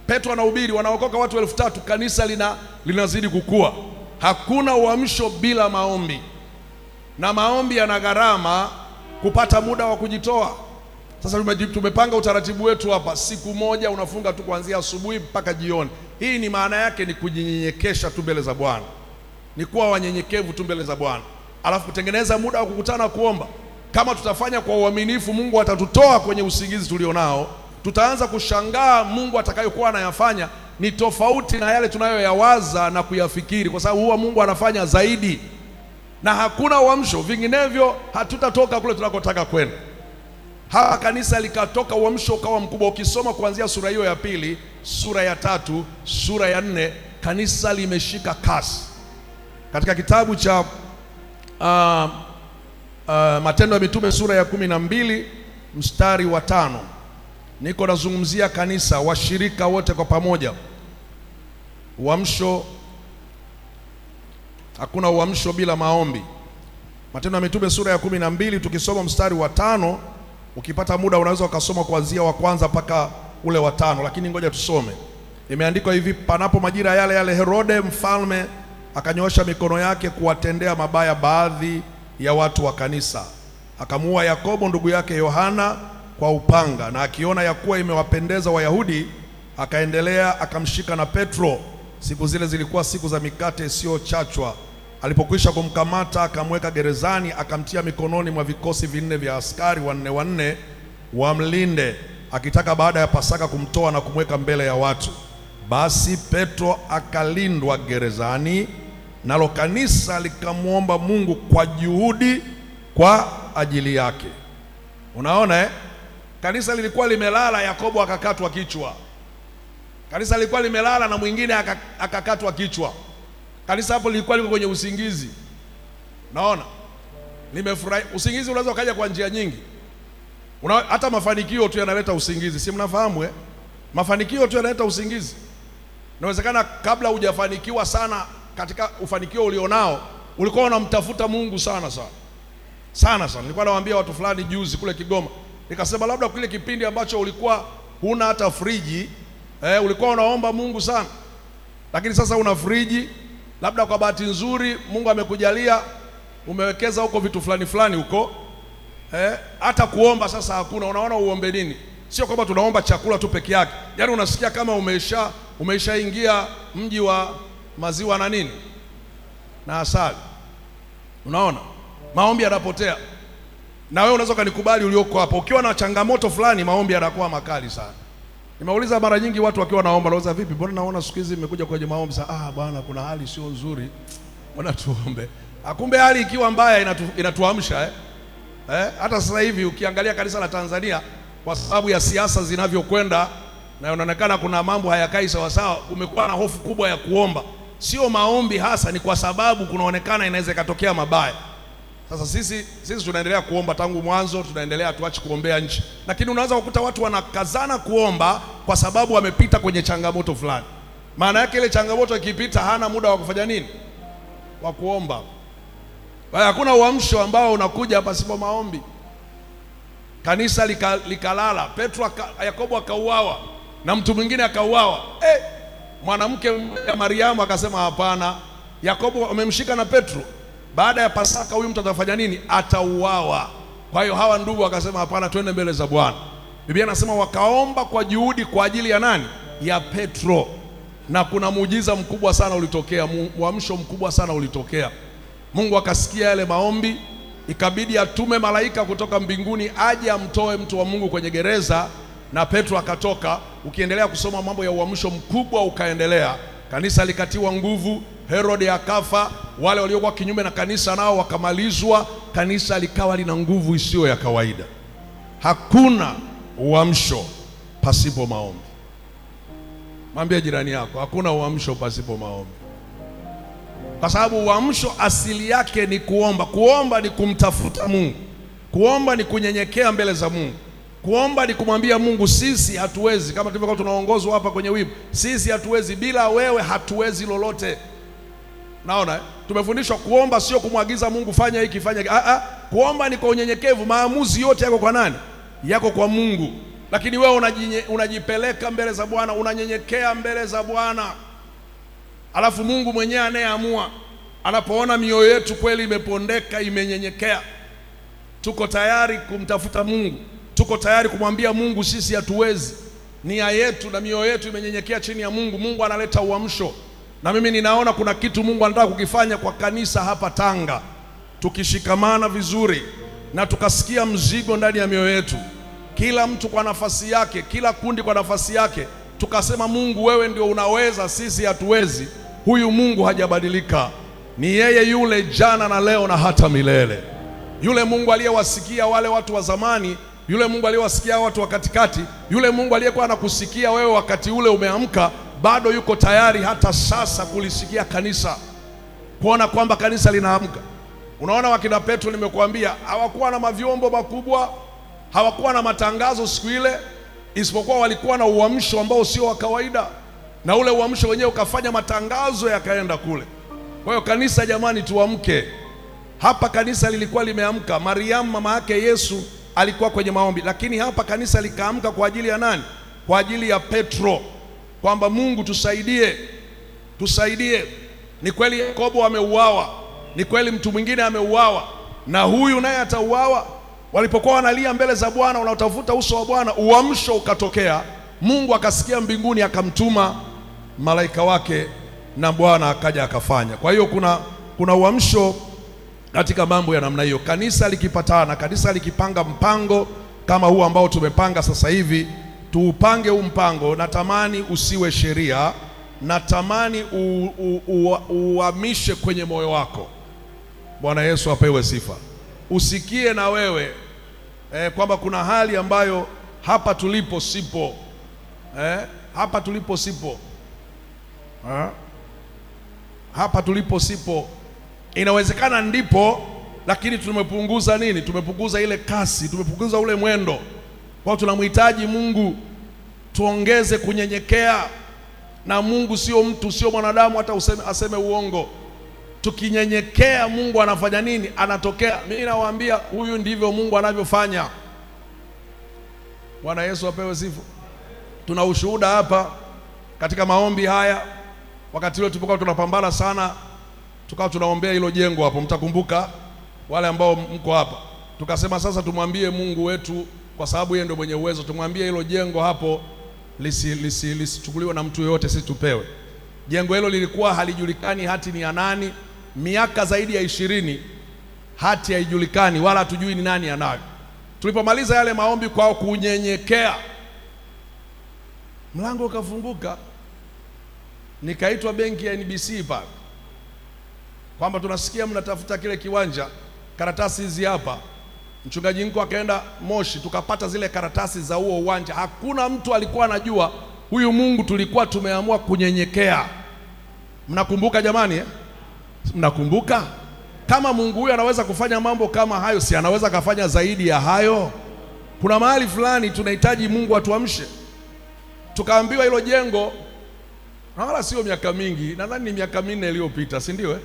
Petro anahubiri, wanaokoka watu 3,000, kanisa linazidi kukua. Hakuna uamsho bila maombi, na maombi yana gharama, kupata muda wa kujitoa. Sasa tumepanga utaratibu wetu hapa, siku moja unafunga tu kuanzia asubuhi mpaka jioni. Hii ni maana yake ni kujinyenyekesha tu mbele za Bwana, ni kuwa wanyenyekevu tu mbele za Bwana, alafu kutengeneza muda wa kukutana kuomba. Kama tutafanya kwa uaminifu, Mungu atatutoa kwenye usingizi tulionao. Tutaanza kushangaa Mungu atakayokuwa anayafanya ni tofauti na yale tunayoyawaza na kuyafikiri, kwa sababu huwa Mungu anafanya zaidi, na hakuna uamsho vinginevyo hatutatoka kule tunakotaka kwenda. Hapa kanisa likatoka, uamsho ukawa mkubwa. Ukisoma kuanzia sura hiyo ya pili, sura ya 3, sura ya 4, kanisa limeshika kasi. Katika kitabu cha Matendo ya Mitume sura ya 12 mstari wa 5, niko nazungumzia kanisa, washirika wote kwa pamoja. Uamsho, hakuna uamsho bila maombi. Matendo ya Mitume sura ya 12 tukisoma mstari wa 5, ukipata muda unaweza ukasoma kuanzia wa kwanza mpaka ule wa 5, lakini ngoja tusome. Imeandikwa hivi: panapo majira yale yale Herode mfalme akanyoosha mikono yake kuwatendea mabaya baadhi ya watu wa kanisa, akamuua Yakobo ndugu yake Yohana kwa upanga, na akiona ya kuwa imewapendeza Wayahudi akaendelea akamshika na Petro. Siku zile zilikuwa siku za mikate isiyochachwa. Alipokwisha kumkamata akamweka gerezani, akamtia mikononi mwa vikosi 4 vya askari 4 wamlinde, akitaka baada ya Pasaka kumtoa na kumweka mbele ya watu. Basi Petro akalindwa gerezani, nalo kanisa likamwomba Mungu kwa juhudi kwa ajili yake. Unaona Kanisa lilikuwa limelala, Yakobo akakatwa kichwa. Kanisa lilikuwa limelala na mwingine akakatwa kichwa. Kanisa hapo lilikuwa liko kwenye usingizi. Naona nimefurahi. Usingizi unaweza ukaja kwa njia nyingi. Hata mafanikio tu yanaleta usingizi. Si mnafahamu Mafanikio tu yanaleta usingizi. Inawezekana kabla hujafanikiwa sana katika ufanikio ulionao, ulikuwa unamtafuta Mungu sana. Nilikuwa nawaambia watu fulani juzi kule Kigoma. Nikasema labda kile kipindi ambacho ulikuwa huna hata friji, ulikuwa unaomba Mungu sana. Lakini sasa una friji, labda kwa bahati nzuri Mungu amekujalia umewekeza huko vitu fulani huko. Hata kuomba sasa hakuna. Unaona uombe nini? Sio kwamba tunaomba chakula tu peke yake. Yaani unasikia kama umeshaingia mji wa maziwa na nini? Na asali. Unaona? Maombi yanapotea. Na wewe unaweza kunikubali ulioko hapo. Ukiwa na changamoto fulani, maombi yanakuwa makali sana. Nimeuliza mara nyingi watu wakiwa naomba, nauliza vipi? Mbona naona siku hizi mmekuja kwenye maombi sasa? Bwana kuna hali sio nzuri. Mbona tuombe? Kumbe hali ikiwa mbaya inatuamsha hata sasa hivi ukiangalia kanisa la Tanzania, kwa sababu ya siasa zinavyokwenda na inaonekana kuna mambo hayakai sawa sawa, kumekuwa na hofu kubwa ya kuomba. Sio maombi hasa, ni kwa sababu kunaonekana inaweza ikatokea mabaya. Sasa sisi tunaendelea kuomba tangu mwanzo, tunaendelea tuache kuombea nchi. Lakini unaweza kukuta watu wanakazana kuomba kwa sababu wamepita kwenye changamoto fulani. Maana yake ile changamoto ikipita hana muda wa kufanya nini? Wa kuomba. Hakuna uamsho ambao unakuja pasipo maombi. Kanisa likalala, Yakobo akauawa na mtu mwingine akauawa. Mwanamke ya Mariamu akasema hapana, Yakobo amemshika na Petro. Baada ya Pasaka huyu mtu atafanya nini? Atauawa. Kwa hiyo hawa ndugu wakasema hapana, twende mbele za Bwana. Biblia inasema wakaomba kwa juhudi kwa ajili ya nani? Ya Petro. Na kuna muujiza mkubwa sana ulitokea, uamsho mkubwa sana ulitokea. Mungu akasikia yale maombi, ikabidi atume malaika kutoka mbinguni aje amtoe mtu wa Mungu kwenye gereza, na Petro akatoka. Ukiendelea kusoma mambo ya uamsho mkubwa ukaendelea. Kanisa likatiwa nguvu, Herode akafa, wale waliokuwa kinyume na kanisa nao wakamalizwa. Kanisa likawa lina nguvu isiyo ya kawaida. Hakuna uamsho pasipo maombi. Mwambie jirani yako, hakuna uamsho pasipo maombi. Kwa sababu uamsho asili yake ni kuomba. Kuomba ni kumtafuta Mungu. Kuomba ni kunyenyekea mbele za Mungu. Kuomba ni kumwambia Mungu sisi hatuwezi, kama tulivyokuwa tunaongozwa hapa kwenye wimbo. Sisi hatuwezi, bila wewe hatuwezi lolote. Naona tumefundishwa kuomba sio kumwagiza Mungu fanya hiki fanya hiki. Kuomba ni kwa unyenyekevu. Maamuzi yote yako kwa nani? Yako kwa Mungu. Lakini wewe unajipeleka mbele za Bwana, unanyenyekea mbele za Bwana. Alafu Mungu mwenyewe anayeamua, anapoona mioyo yetu kweli imepondeka, imenyenyekea, tuko tayari kumtafuta Mungu, tuko tayari kumwambia Mungu sisi hatuwezi, nia yetu na mioyo yetu imenyenyekea chini ya Mungu. Mungu analeta uamsho. Na mimi ninaona kuna kitu Mungu anataka kukifanya kwa kanisa hapa Tanga. Tukishikamana vizuri na tukasikia mzigo ndani ya mioyo yetu, kila mtu kwa nafasi yake, kila kundi kwa nafasi yake, tukasema Mungu wewe ndio unaweza, sisi hatuwezi. Huyu Mungu hajabadilika. Ni yeye yule jana na leo na hata milele. Yule Mungu aliyewasikia wale watu wa zamani, yule Mungu aliyewasikia watu wa katikati, yule Mungu aliyekuwa anakusikia wewe wakati ule umeamka, bado yuko tayari hata sasa kulisikia kanisa, kuona kwamba kanisa linaamka. Unaona wakina Petro, nimekuambia hawakuwa na mavyombo makubwa, hawakuwa na matangazo siku ile, isipokuwa walikuwa na uamsho ambao sio wa kawaida, na ule uamsho wenyewe ukafanya matangazo yakaenda kule. Kwa hiyo kanisa, jamani, tuamke. Hapa kanisa lilikuwa limeamka. Mariamu mama yake Yesu alikuwa kwenye maombi, lakini hapa kanisa likaamka kwa ajili ya nani? Kwa ajili ya Petro, kwamba Mungu tusaidie, tusaidie. Ni kweli Yakobo ameuawa, ni kweli mtu mwingine ameuawa, na huyu naye atauawa. Walipokuwa wanalia mbele za Bwana, wanautafuta uso wa Bwana, uamsho ukatokea. Mungu akasikia mbinguni, akamtuma malaika wake na Bwana akaja akafanya. Kwa hiyo kuna uamsho katika mambo ya namna hiyo. Kanisa likipatana, kanisa likipanga mpango kama huu ambao tumepanga sasa hivi, tuupange huu mpango. Natamani usiwe sheria, natamani uhamishe kwenye moyo wako. Bwana Yesu apewe sifa. Usikie na wewe kwamba kuna hali ambayo hapa tulipo sipo. Hapa tulipo sipo. Hapa tulipo sipo. Inawezekana ndipo, lakini tumepunguza nini? Tumepunguza ile kasi, tumepunguza ule mwendo. Kwa tunamhitaji Mungu tuongeze kunyenyekea, na Mungu sio mtu, sio mwanadamu hata aseme uongo. Tukinyenyekea Mungu anafanya nini? Anatokea. Mimi nawaambia huyu ndivyo Mungu anavyofanya. Bwana Yesu apewe sifa. Tuna ushuhuda hapa katika maombi haya. Wakati ule tulipokuwa tunapambana sana, tukawa tunaombea hilo jengo hapo, mtakumbuka wale ambao mko hapa. Tukasema sasa tumwambie Mungu wetu, kwa sababu yeye ndio mwenye uwezo, tumwambie hilo jengo hapo lisichukuliwe na mtu yoyote, sisi tupewe. Jengo hilo lilikuwa halijulikani hati ni ya nani, miaka zaidi ya 20 hati haijulikani wala hatujui ni nani anayo. Tulipomaliza yale maombi kwa kunyenyekea, mlango ukafunguka, nikaitwa benki ya NBC pale kwamba tunasikia mnatafuta kile kiwanja, karatasi hizi hapa. Mchungaji Nko akaenda Moshi, tukapata zile karatasi za huo uwanja. Hakuna mtu alikuwa anajua. Huyu Mungu tulikuwa tumeamua kunyenyekea. Mnakumbuka jamani? Mnakumbuka? Kama Mungu huyu anaweza kufanya mambo kama hayo, si anaweza kufanya zaidi ya hayo? Kuna mahali fulani tunahitaji Mungu atuamshe. Tukaambiwa hilo jengo, na wala sio miaka mingi, nadhani ni miaka 4 iliyopita, si ndio?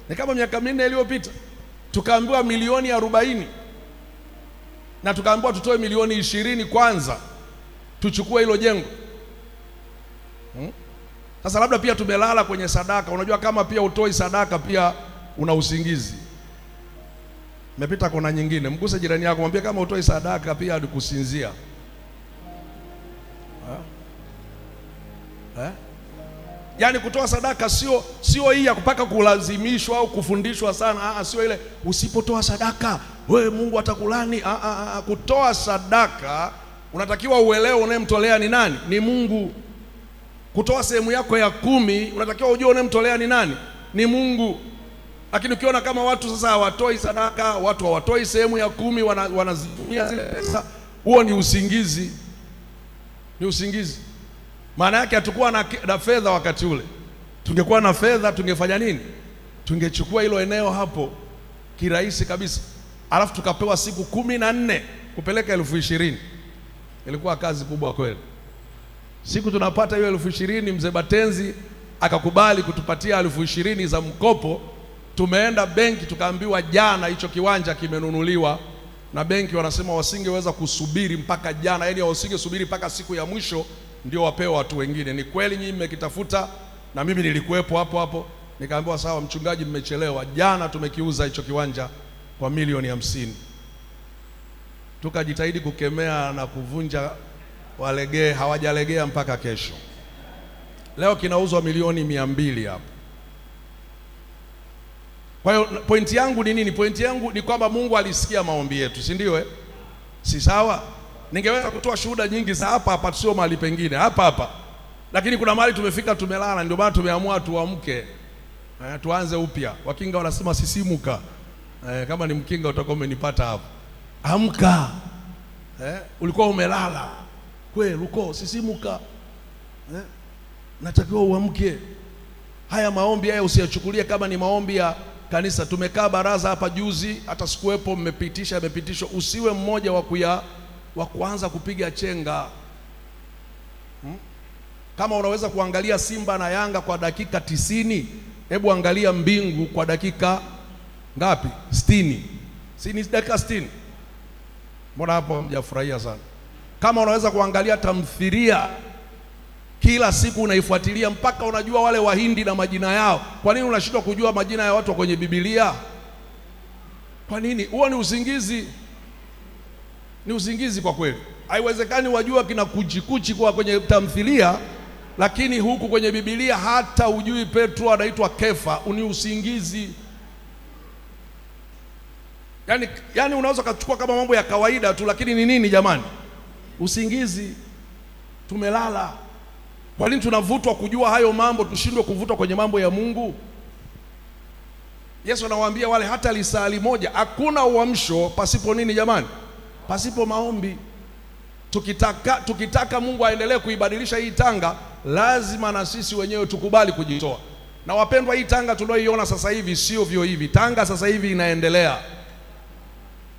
Ni kama miaka 4 iliyopita. Tukaambiwa milioni 40. Na tukaambiwa tutoe milioni 20 kwanza tuchukue hilo jengo. Sasa labda pia tumelala kwenye sadaka. Unajua kama pia utoi sadaka pia una usingizi. Nimepita kona nyingine. Mguse jirani yako, mwambie kama utoi sadaka pia kusinzia. Yaani kutoa sadaka sio hii ya kupaka kulazimishwa au kufundishwa sana. Sio ile usipotoa sadaka wewe Mungu atakulani. Kutoa sadaka unatakiwa uelewe unayemtolea ni nani? Ni Mungu. Kutoa sehemu yako ya 10 unatakiwa ujue unayemtolea ni nani? Ni Mungu. Lakini ukiona kama watu sasa hawatoi sadaka, watu hawatoi sehemu ya 10, wanazimia zile pesa, huo ni usingizi. Ni usingizi. Maana yake hatakuwa na fedha wakati ule. Tungekuwa na fedha tungefanya nini? Tungechukua hilo eneo hapo kirahisi kabisa. Alafu tukapewa siku 14 kupeleka 20,000. Ilikuwa kazi kubwa kweli. Siku tunapata hiyo 20,000, mzee Batenzi akakubali kutupatia 20,000 za mkopo. Tumeenda benki, tukaambiwa jana hicho kiwanja kimenunuliwa, na benki wanasema wasingeweza kusubiri mpaka jana, yaani wasingesubiri mpaka siku ya mwisho ndio wapewa watu wengine. Ni kweli nyinyi mmekitafuta, na mimi nilikuwepo hapo. Nikaambiwa sawa mchungaji, mmechelewa. Jana tumekiuza hicho kiwanja kwa milioni 50. Tukajitahidi kukemea na kuvunja walegee, hawajalegea mpaka kesho. Leo kinauzwa milioni 200 hapo. Kwa hiyo pointi yangu ni nini? Pointi yangu ni kwamba Mungu alisikia maombi yetu, si ndio? Si sawa? Ningeweza kutoa shuhuda nyingi za hapa, sio mahali pengine, hapa. Lakini kuna mahali tumefika tumelala, ndio maana tumeamua tuamke. Tuanze upya. Wakinga wanasema sisimuka. Kama ni mkinga utakuwa umenipata hapo. Amka. Ulikuwa umelala. Kweli uko sisimuka. Natakiwa uamke. Haya maombi haya usiyachukulie kama ni maombi ya kanisa. Tumekaa baraza hapa juzi, hata sikuwepo, mmepitishwa. Usiwe mmoja wa kuanza kupiga chenga. Kama unaweza kuangalia Simba na Yanga kwa dakika 90, hebu angalia mbingu kwa dakika ngapi? 60. Si ni dakika 60? Mbona hapo mjafurahia sana? Kama unaweza kuangalia tamthilia kila siku unaifuatilia mpaka unajua wale Wahindi na majina yao, kwa nini unashindwa kujua majina ya watu kwenye Biblia? Kwa nini? Huo ni usingizi. Ni usingizi kwa kweli. Haiwezekani wajua kina kuchikuchi kwa kwenye tamthilia, lakini huku kwenye Biblia hata ujui Petro anaitwa Kefa, ni usingizi. Yani unaweza kuchukua kama mambo ya kawaida tu, lakini ni nini jamani? Usingizi. Tumelala. Kwa nini tunavutwa kujua hayo mambo, tushindwe kuvutwa kwenye mambo ya Mungu? Yesu anawaambia wale hata lisali moja, hakuna uamsho pasipo nini jamani? Pasipo maombi. Tukitaka Mungu aendelee kuibadilisha hii Tanga, lazima na sisi wenyewe tukubali kujitoa. Na wapendwa, hii Tanga tunayoiona sasa hivi sio vyo hivi. Tanga sasa hivi inaendelea.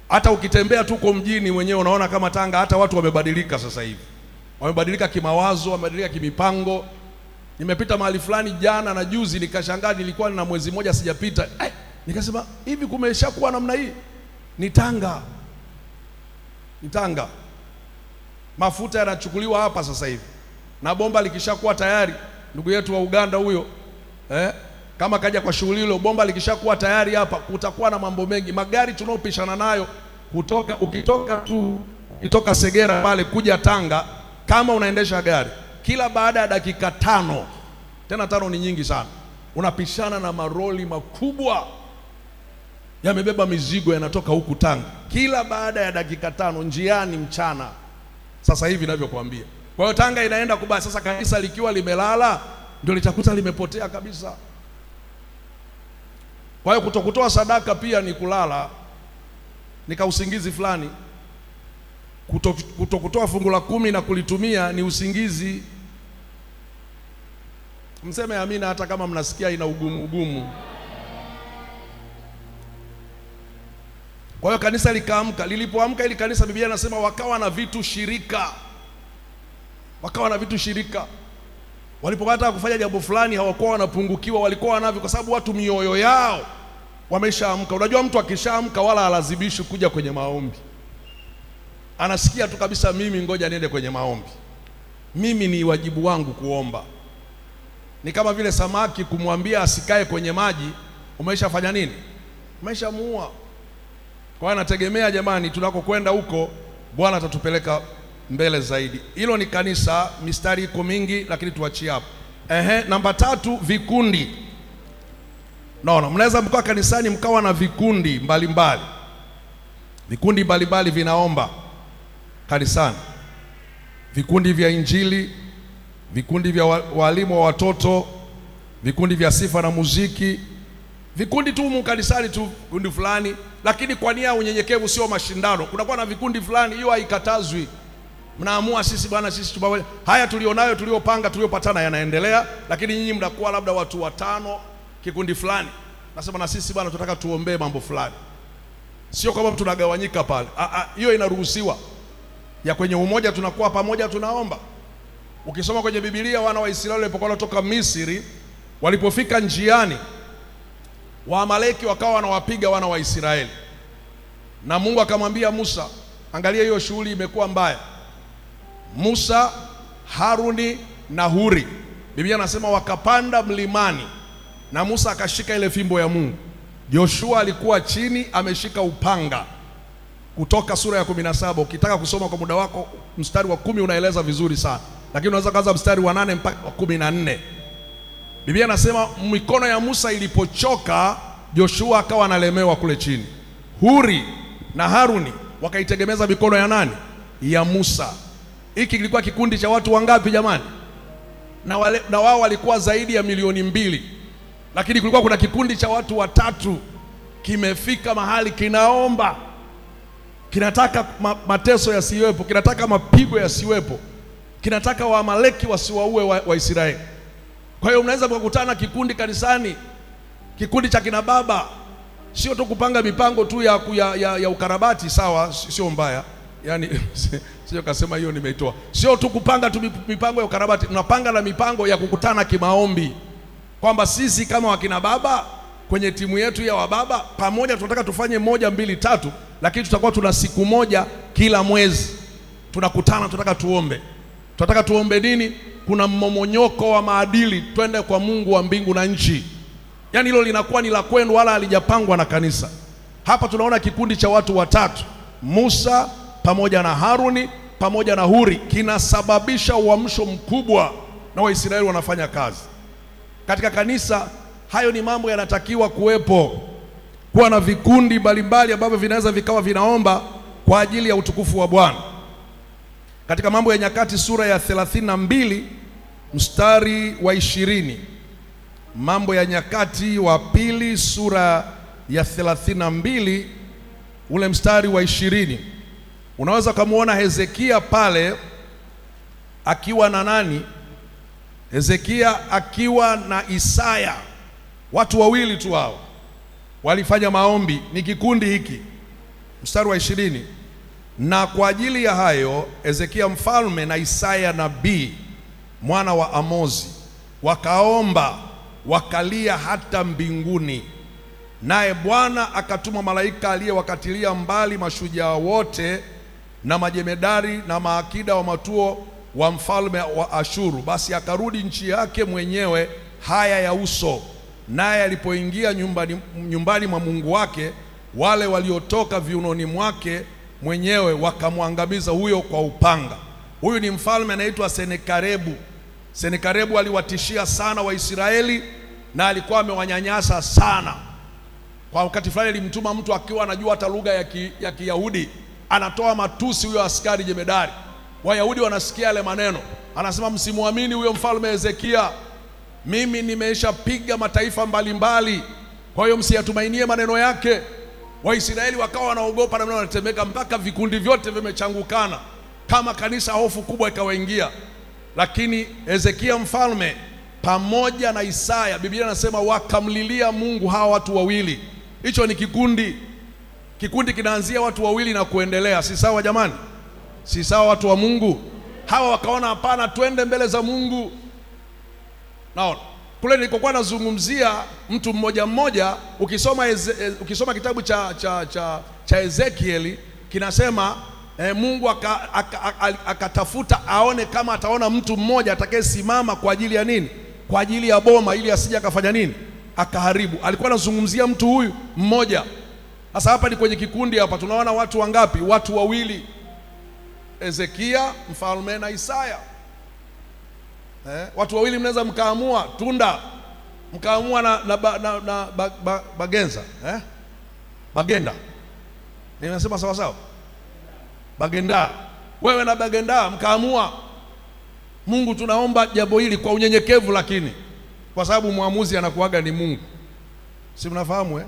Hata ukitembea tu kwa mjini wenyewe unaona kama Tanga hata watu wamebadilika sasa hivi. Wamebadilika kimawazo, wamebadilika kimipango. Nimepita mahali fulani jana na juzi nikashangaa, nilikuwa na mwezi mmoja sijapita. Nikasema hivi kumeshakuwa namna hii? Ni Tanga. Ni Tanga. Mafuta yanachukuliwa hapa sasa hivi. Na bomba likishakuwa tayari, ndugu yetu wa Uganda huyo, kama kaja kwa shughuli ile, bomba likishakuwa tayari hapa, kutakuwa na mambo mengi. Magari tunaopishana nayo ukitoka Segera pale kuja Tanga, kama unaendesha gari, kila baada ya dakika 5, tena 5 ni nyingi sana, unapishana na maroli makubwa yamebeba mizigo yanatoka huku Tanga, kila baada ya dakika 5 njiani mchana. Sasa hivi ninavyokuambia. Kwa hiyo Tanga inaenda kubaya. Sasa kanisa likiwa limelala ndio litakuta limepotea kabisa. Kwa hiyo kutokutoa sadaka pia ni kulala, nika usingizi fulani. Kutokutoa fungu la 10 na kulitumia ni usingizi. Mseme amina hata kama mnasikia ina ugumu. Kwa hiyo kanisa likaamka. Lilipoamka ili kanisa, Biblia inasema wakawa na vitu shirika. Wakawa na vitu shirika. Walipopata kufanya jambo fulani hawakuwa wanapungukiwa, walikuwa wanavyo, kwa sababu watu mioyo yao wameshaamka. Unajua mtu akishaamka wala halazibishi kuja kwenye maombi. Anasikia tu kabisa, mimi ngoja niende kwenye maombi. Mimi ni wajibu wangu kuomba. Ni kama vile samaki kumwambia asikae kwenye maji, umeshafanya nini? Umeshamuua. Kwa hiyo nategemea jamani, tunakokwenda huko Bwana atatupeleka mbele zaidi. Hilo ni kanisa, mistari iko mingi lakini tuachie hapo. Namba 3, vikundi. Naona mnaweza mkaa kanisani mkawa na vikundi mbalimbali. Vikundi mbalimbali vinaomba kanisani. Vikundi vya injili, vikundi vya walimu wa watoto, vikundi vya sifa na muziki. Vikundi tu kanisani tu, kundi fulani, lakini kwa nia ya unyenyekevu, sio mashindano. Kunakuwa na vikundi fulani, hiyo haikatazwi. Mnaamua sisi bwana, sisi tupamoja. Haya tulionayo, tuliopanga, tuliopatana yanaendelea, lakini nyinyi mnakuwa labda watu 5 kikundi fulani. Nasema na sisi bwana tunataka tuombee mambo fulani. Sio kama tunagawanyika pale. Hiyo inaruhusiwa. Ya kwenye umoja tunakuwa pamoja tunaomba. Ukisoma kwenye Biblia, wana wa Israeli walipokuwa wanatoka Misri, walipofika njiani, Waamaleki wakawa wanawapiga wana wa Israeli. Na Mungu akamwambia Musa, angalia hiyo shughuli imekuwa mbaya. Musa, Haruni na Huri, Biblia nasema wakapanda mlimani, na Musa akashika ile fimbo ya Mungu. Joshua alikuwa chini ameshika upanga. Kutoka sura ya 17, ukitaka kusoma kwa muda wako, mstari wa 10 unaeleza vizuri sana, lakini unaweza kuanza mstari wa 8 mpaka 14. Biblia nasema mikono ya Musa ilipochoka, Joshua akawa analemewa kule chini. Huri na Haruni wakaitegemeza mikono ya nani? Ya Musa. Hiki kilikuwa kikundi cha watu wangapi jamani? Na wao walikuwa zaidi ya 2,000,000. Lakini kulikuwa kuna kikundi cha watu 3 kimefika mahali kinaomba. Kinataka mateso yasiwepo, kinataka mapigo yasiwepo, kinataka Waamaleki wasiwaue wa Israeli. Kwa hiyo unaweza kukutana kikundi kanisani, kikundi cha kina baba, sio tu kupanga mipango tu ya ukarabati, sawa, sio mbaya. Yaani sio kasema hiyo nimeitoa. Sio tu kupanga tu mipango ya ukarabati, tunapanga na mipango ya kukutana kimaombi. Kwamba sisi kama wakina baba kwenye timu yetu ya wababa pamoja tunataka tufanye 1, 2, 3, lakini tutakuwa tuna siku moja kila mwezi tunakutana, tunataka tuombe. Tunataka tuombe nini? Kuna mmomonyoko wa maadili, twende kwa Mungu wa mbingu na nchi. Yaani hilo linakuwa ni la kwenu, wala halijapangwa na kanisa. Hapa tunaona kikundi cha watu 3, Musa pamoja na Haruni pamoja na Huri kinasababisha uamsho mkubwa, na Waisraeli wanafanya kazi katika kanisa. Hayo ni mambo yanatakiwa kuwepo, kuwa na vikundi mbalimbali ambavyo vinaweza vikawa vinaomba kwa ajili ya utukufu wa Bwana. Katika Mambo ya Nyakati sura ya 32 mstari wa 20, Mambo ya Nyakati wa pili sura ya 32 ule mstari wa 20, unaweza kumuona Hezekia pale akiwa na nani? Hezekia akiwa na Isaya. Watu wawili tu hao walifanya maombi, ni kikundi hiki. Mstari wa 20, na kwa ajili ya hayo Hezekia mfalme na Isaya nabii mwana wa Amozi wakaomba, wakalia hata mbinguni, naye Bwana akatuma malaika aliyewakatilia mbali mashujaa wote na majemedari na maakida wa matuo wa mfalme wa Ashuru. Basi akarudi nchi yake mwenyewe haya ya uso, naye alipoingia nyumbani mwa Mungu wake, wale waliotoka viunoni mwake mwenyewe wakamwangamiza huyo kwa upanga. Huyu ni mfalme anaitwa Senakeribu. Senakeribu aliwatishia sana Waisraeli na alikuwa amewanyanyasa sana. Kwa wakati fulani alimtuma mtu akiwa anajua hata lugha ya Kiyahudi, anatoa matusi huyo askari jemedari. Wayahudi wanasikia yale maneno, anasema msimuamini huyo mfalme Hezekia, mimi nimeshapiga mataifa mbalimbali, kwa hiyo msiyatumainie maneno yake. Waisraeli wakawa wanaogopa na wanatemeka, mpaka vikundi vyote vimechangukana kama kanisa, hofu kubwa ikawaingia. Lakini Hezekia mfalme pamoja na Isaya, Biblia inasema wakamlilia Mungu hawa watu wawili. Hicho ni kikundi. Kikundi kinaanzia watu wawili na kuendelea, si sawa jamani? Si sawa watu wa Mungu? Hawa wakaona hapana, twende mbele za Mungu. Naona kule nilikokuwa nazungumzia mtu mmoja mmoja, ukisoma kitabu cha Ezekieli kinasema Mungu akatafuta aone kama ataona mtu mmoja atakayesimama kwa ajili ya nini? Kwa ajili ya boma, ili asije akafanya nini? Akaharibu. Alikuwa anazungumzia mtu huyu mmoja. Sasa hapa ni kwenye kikundi hapa, tunaona watu wangapi? Watu wawili, Hezekia mfalme na Isaya. Watu wawili mnaweza mkaamua tunda, mkaamua na Bagenza, Bagenda. Nimesema sawa sawa? Bagenda. Wewe na Bagenda mkaamua, Mungu tunaomba jambo hili kwa unyenyekevu, lakini kwa sababu muamuzi anakuaga ni Mungu. Si mnafahamu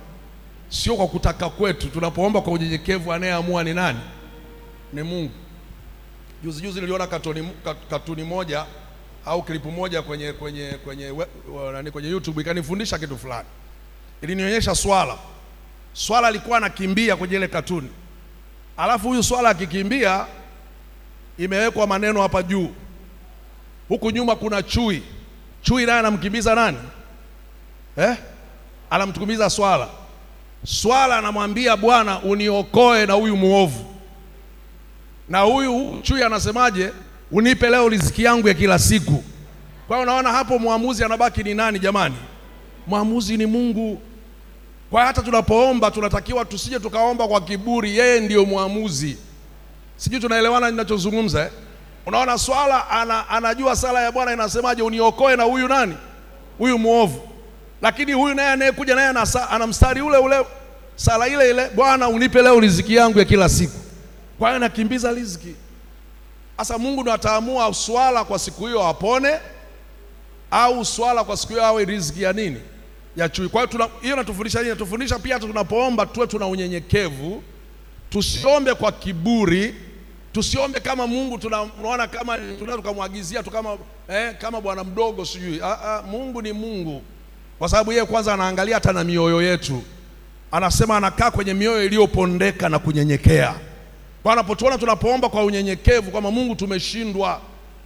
Sio kwa kutaka kwetu. Tunapoomba kwa unyenyekevu, anayeamua ni nani? Ni Mungu. Juzi niliona katuni moja au klipu moja kwenye YouTube, ikanifundisha kitu fulani. Ilinionyesha swala alikuwa anakimbia kwenye ile katuni. Alafu huyu swala akikimbia, imewekwa maneno hapa juu, huku nyuma kuna chui naye anamkimbiza nani? Anamtukimbiza swala anamwambia Bwana uniokoe na huyu muovu. Na huyu chui anasemaje? Unipe leo riziki yangu ya kila siku. Kwa hiyo unaona hapo muamuzi anabaki ni nani jamani? Muamuzi ni Mungu. Kwa hata tunapoomba tunatakiwa tusije tukaomba kwa kiburi, yeye ndiyo muamuzi. Sijui tunaelewana ninachozungumza Unaona swala anajua sala ya Bwana inasemaje? Uniokoe na huyu nani? Huyu muovu. Lakini huyu naye anayekuja naye ana mstari ule sala ile, Bwana unipe leo riziki yangu ya kila siku. Kwa hiyo anakimbiza riziki. Sasa Mungu ndo ataamua swala kwa siku hiyo apone, au swala kwa siku hiyo awe riziki ya nini? Ya chui. Kwa hiyo hiyo inatufundisha nini? Inatufundisha pia tunapoomba tuwe tuna unyenyekevu, tusiombe kwa kiburi, tusiombe kama Mungu tunaona kama tukamwagizia tu kama bwana mdogo sijui. Mungu ni Mungu. Kwa sababu yeye kwanza anaangalia hata na mioyo yetu. Anasema anakaa kwenye mioyo iliyopondeka na kunyenyekea. Kwa anapotuona tunapoomba kwa unyenyekevu, kama Mungu tumeshindwa,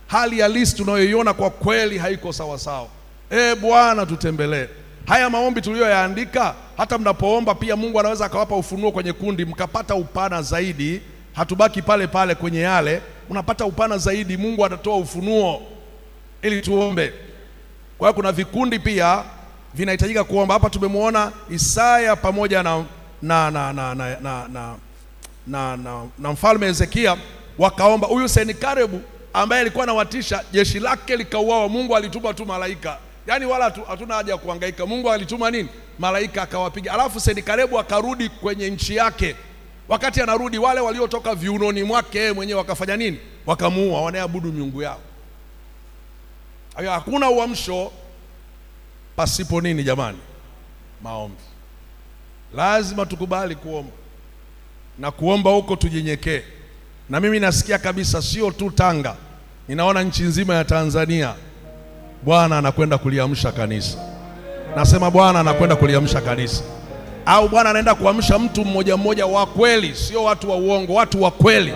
hali halisi tunayoiona kwa kweli haiko sawa sawa, Bwana tutembelee. Haya maombi tuliyoyaandika, hata mnapoomba pia Mungu anaweza akawapa ufunuo kwenye kundi, mkapata upana zaidi. Hatubaki pale pale kwenye yale, unapata upana zaidi. Mungu atatoa ufunuo ili tuombe. Kwa hiyo kuna vikundi pia vinahitajika kuomba. Hapa tumemwona Isaya pamoja na mfalme Hezekia wakaomba. Huyu Senikarebu ambaye alikuwa anawatisha, jeshi lake likauawa. Mungu alituma tu malaika. Yaani wala hatuna haja ya kuhangaika. Mungu alituma nini? Malaika akawapiga. Alafu Senikarebu akarudi kwenye nchi yake. Wakati anarudi, wale waliotoka viunoni mwake yeye mwenyewe wakafanya nini? Wakamuua, wanaabudu miungu yao. Hayo hakuna uamsho pasipo nini jamani? Maombi. Lazima tukubali kuomba. Na kuomba huko tujinyekee. Na mimi nasikia kabisa sio tu Tanga, ninaona nchi nzima ya Tanzania Bwana anakwenda kuliamsha kanisa. Nasema Bwana anakwenda kuliamsha kanisa. Au Bwana anaenda kuamsha mtu mmoja mmoja wa kweli, sio watu wa uongo, watu wa kweli.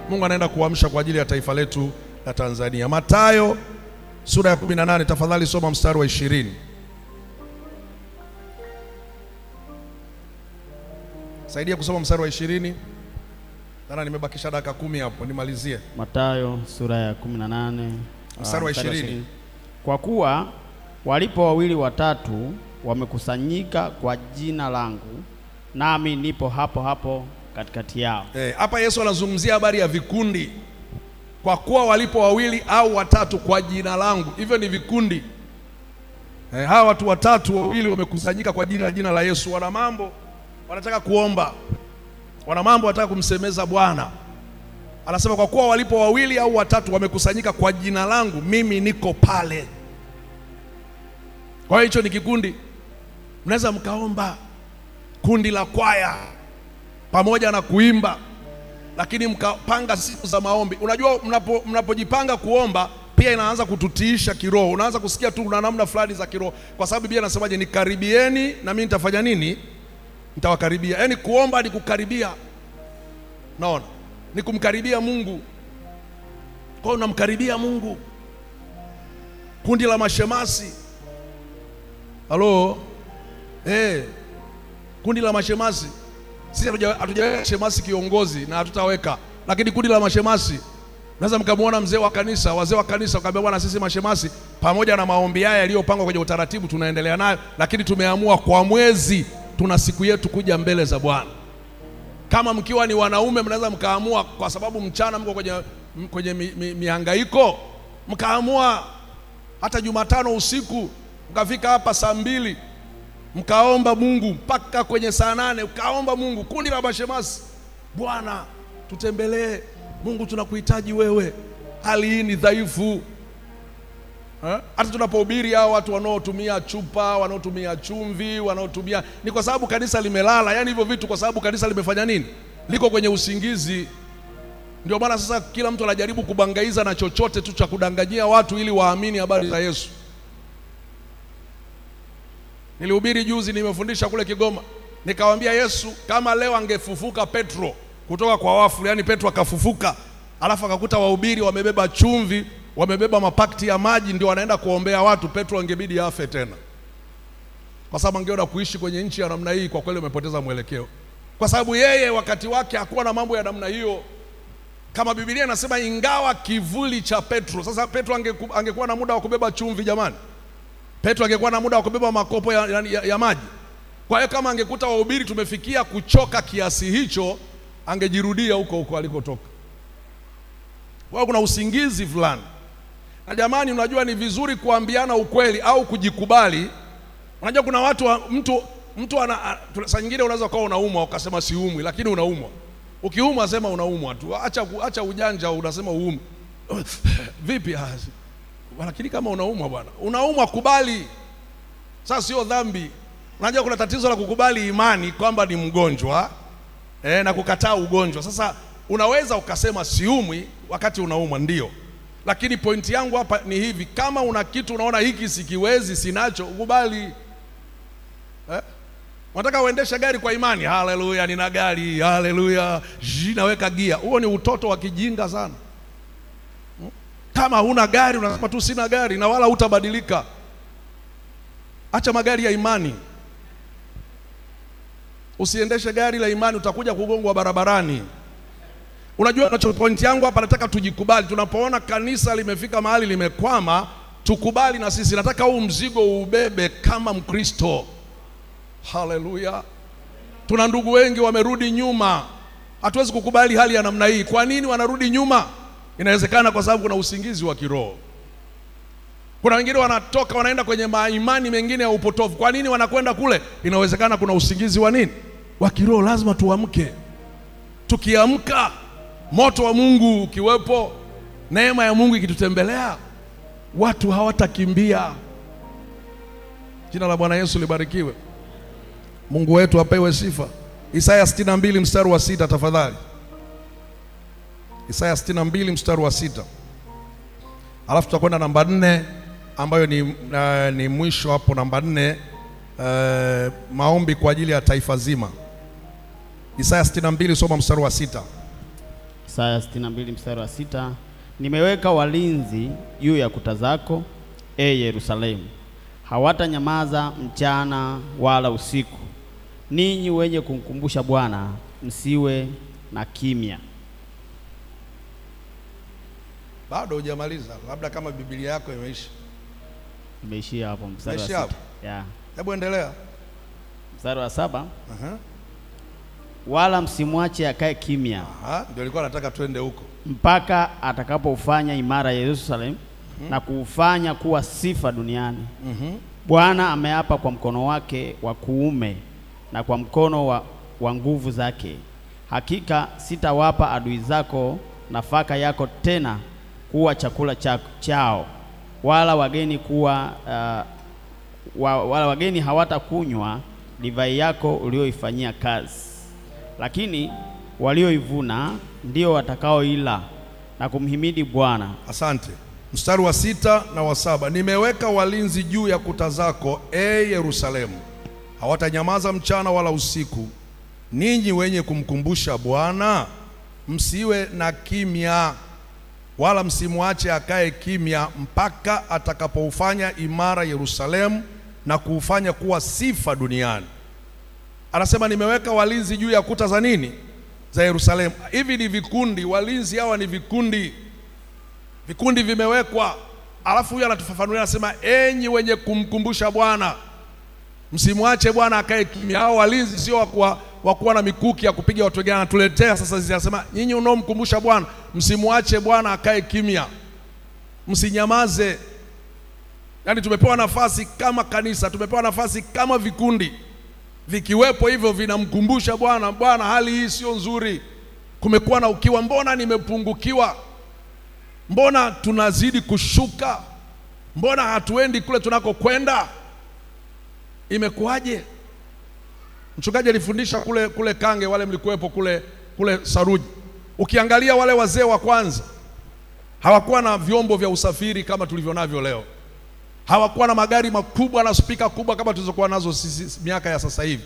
Mungu anaenda kuamsha kwa ajili ya taifa letu la Tanzania. Mathayo sura ya 18, tafadhali soma mstari wa 20. Saidia kusoma mstari wa 20. Tana nimebakisha dakika 10 hapo nimalizie. Mathayo sura ya 18 mstari wa 20. Kwa kuwa walipo wawili watatu wamekusanyika kwa jina langu, nami nipo hapo katikati yao. Hapa Yesu anazungumzia habari ya vikundi. Kwa kuwa walipo wawili au watatu kwa jina langu, hivyo ni vikundi. Hawa watu watatu wawili wamekusanyika kwa jina la Yesu. Wana mambo wanataka kuomba, wana mambo wanataka kumsemeza Bwana. Anasema kwa kuwa walipo wawili au watatu wamekusanyika kwa jina langu, mimi niko pale. Kwa hiyo hicho ni kikundi. Mnaweza mkaomba kundi la kwaya pamoja na kuimba, lakini mkapanga siku za maombi. Unajua mnapojipanga kuomba pia inaanza kututiisha kiroho. Unaanza kusikia tu una namna fulani za kiroho, kwa sababu Biblia inasemaje? Nikaribieni na mimi nitafanya nini? Nitawakaribia. Yaani kuomba ni kukaribia. Naona ni kumkaribia Mungu. Kwa hiyo unamkaribia Mungu. Kundi la mashemasi. Halo? Kundi la mashemasi. Sisi hatujaweka shemasi kiongozi na hatutaweka. Lakini kundi la mashemasi, naweza mkamuona mzee wa kanisa, wazee wa kanisa wakaambia Bwana, sisi mashemasi pamoja na maombi haya yaliyopangwa kwenye utaratibu tunaendelea nayo, lakini tumeamua kwa mwezi tuna siku yetu kuja mbele za Bwana. Kama mkiwa ni wanaume mnaweza mkaamua, kwa sababu mchana mko kwenye mihangaiko, mkaamua hata Jumatano usiku mkafika hapa saa 2 mkaomba Mungu mpaka kwenye saa 8 mkaomba Mungu. Kundi la mashemasi, Bwana tutembelee, Mungu tunakuhitaji wewe, hali hii ni dhaifu. Hata tunapohubiri hao watu wanaotumia chupa, wanaotumia chumvi, wanaotumia, ni kwa sababu kanisa limelala. Yaani hivyo vitu kwa sababu kanisa limefanya nini? Liko kwenye usingizi. Ndio maana sasa kila mtu anajaribu kubangaiza na chochote tu cha kudanganyia watu ili waamini habari za Yesu. Nilihubiri juzi, nimefundisha kule Kigoma. Nikawaambia Yesu kama leo angefufuka Petro kutoka kwa wafu, yani Petro akafufuka, alafu akakuta wahubiri wamebeba chumvi, wamebeba mapakti ya maji, ndio wanaenda kuombea watu, Petro angebidi afe tena. Kwa sababu angeona kuishi kwenye nchi ya namna hii kwa kweli umepoteza mwelekeo. Kwa sababu yeye wakati wake hakuwa na mambo ya namna hiyo. Kama Biblia inasema ingawa kivuli cha Petro. Sasa Petro angekuwa na muda wa kubeba chumvi jamani? Petro angekuwa na muda wa kubeba makopo ya maji? Kwa hiyo kama angekuta wahubiri tumefikia kuchoka kiasi hicho, angejirudia huko alikotoka. Kwa hiyo kuna usingizi fulani. Na jamani, unajua ni vizuri kuambiana ukweli au kujikubali. Unajua kuna watu mtu saa nyingine unaweza kuwa unaumwa ukasema siumwi, lakini unaumwa. Ukiumwa sema unaumwa tu. Acha ujanja, unasema uumwi. Vipi hasi? Lakini kama unaumwa bwana, unaumwa, kubali. Sasa sio dhambi. Unajua kuna tatizo la kukubali imani kwamba ni mgonjwa na kukataa ugonjwa. Sasa unaweza ukasema siumwi wakati unaumwa, ndio. Lakini pointi yangu hapa ni hivi, kama una kitu unaona hiki sikiwezi, sinacho, ukubali. Unataka uendeshe gari kwa imani, haleluya nina gari, haleluya, naweka gia. Huo ni utoto wa kijinga sana. Kama huna gari unasema tu sina gari, na wala hutabadilika. Acha magari ya imani. Usiendeshe gari la imani, utakuja kugongwa barabarani. Unajua point yangu hapa, nataka tujikubali. Tunapoona kanisa limefika mahali limekwama, tukubali na sisi. Nataka huu mzigo ubebe kama Mkristo. Haleluya. Tuna ndugu wengi wamerudi nyuma. Hatuwezi kukubali hali ya namna hii. Kwa nini wanarudi nyuma? Inawezekana kwa sababu kuna usingizi wa kiroho. Kuna wengine wanatoka wanaenda kwenye maimani mengine ya upotovu. Kwa nini wanakwenda kule? Inawezekana kuna usingizi wa nini? Wa kiroho. Lazima tuamke. Tukiamka, moto wa Mungu ukiwepo, neema ya Mungu ikitutembelea, watu hawatakimbia. Jina la Bwana Yesu libarikiwe. Mungu wetu apewe sifa. Isaya 62 mstari wa 6 tafadhali. Isaya 62 mstari wa 6. Alafu tutakwenda namba 4 ambayo ni mwisho hapo, namba 4, maombi kwa ajili ya taifa zima. Isaya 62 soma mstari wa 6. Isaya 62 mstari wa 6. Nimeweka walinzi juu ya kuta zako, Yerusalemu. Hawatanyamaza mchana wala usiku. Ninyi wenye kumkumbusha Bwana, msiwe na kimya. Bado hujamaliza, labda kama Biblia yako imeisha. Imeishia hapo mstari wa 6. Yeah. Hebu endelea. Mstari wa 7. Wala msimwache akae kimya. Ndio nilikuwa nataka twende huko. Mpaka atakapofanya imara Yerusalemu na kuufanya kuwa sifa duniani. Bwana ameapa kwa mkono wake wa kuume na kwa mkono wa nguvu zake, hakika sitawapa adui zako nafaka yako tena kuwa chakula chao, wala wageni hawatakunywa divai yako ulioifanyia kazi, lakini walioivuna ndio watakaoila na kumhimidi Bwana. Asante. Mstari wa 6 na wa 7. Nimeweka walinzi juu ya kuta zako, Yerusalemu. Hawatanyamaza mchana wala usiku. Ninyi wenye kumkumbusha Bwana, msiwe na kimya, wala msimwache akae kimya, mpaka atakapoufanya imara Yerusalemu na kuufanya kuwa sifa duniani. Anasema nimeweka walinzi juu ya kuta za nini? Za Yerusalemu. Hivi ni vikundi, walinzi hawa ni vikundi. Vikundi vimewekwa. Alafu huyu anatufafanulia, anasema enyi wenye kumkumbusha Bwana, msimwache Bwana akae kimya. Hao walinzi sio wa kuwa na mikuki ya kupiga watu wengine anatuletea sasa. Sisi anasema nyinyi unaomkumbusha Bwana, msimwache Bwana akae kimya, msinyamaze. Yaani tumepewa nafasi kama kanisa, tumepewa nafasi kama vikundi, vikiwepo hivyo vinamkumbusha Bwana, Bwana hali hii sio nzuri, kumekuwa na ukiwa, mbona nimepungukiwa, mbona tunazidi kushuka, mbona hatuendi kule tunakokwenda, imekuwaje? Mchungaji alifundisha kule Kange, wale mlikuwepo kule Saruji. Ukiangalia wale wazee wa kwanza hawakuwa na vyombo vya usafiri kama tulivyo navyo leo. Hawakuwa na magari makubwa na spika kubwa kama tulizokuwa nazo sisi miaka ya sasa hivi.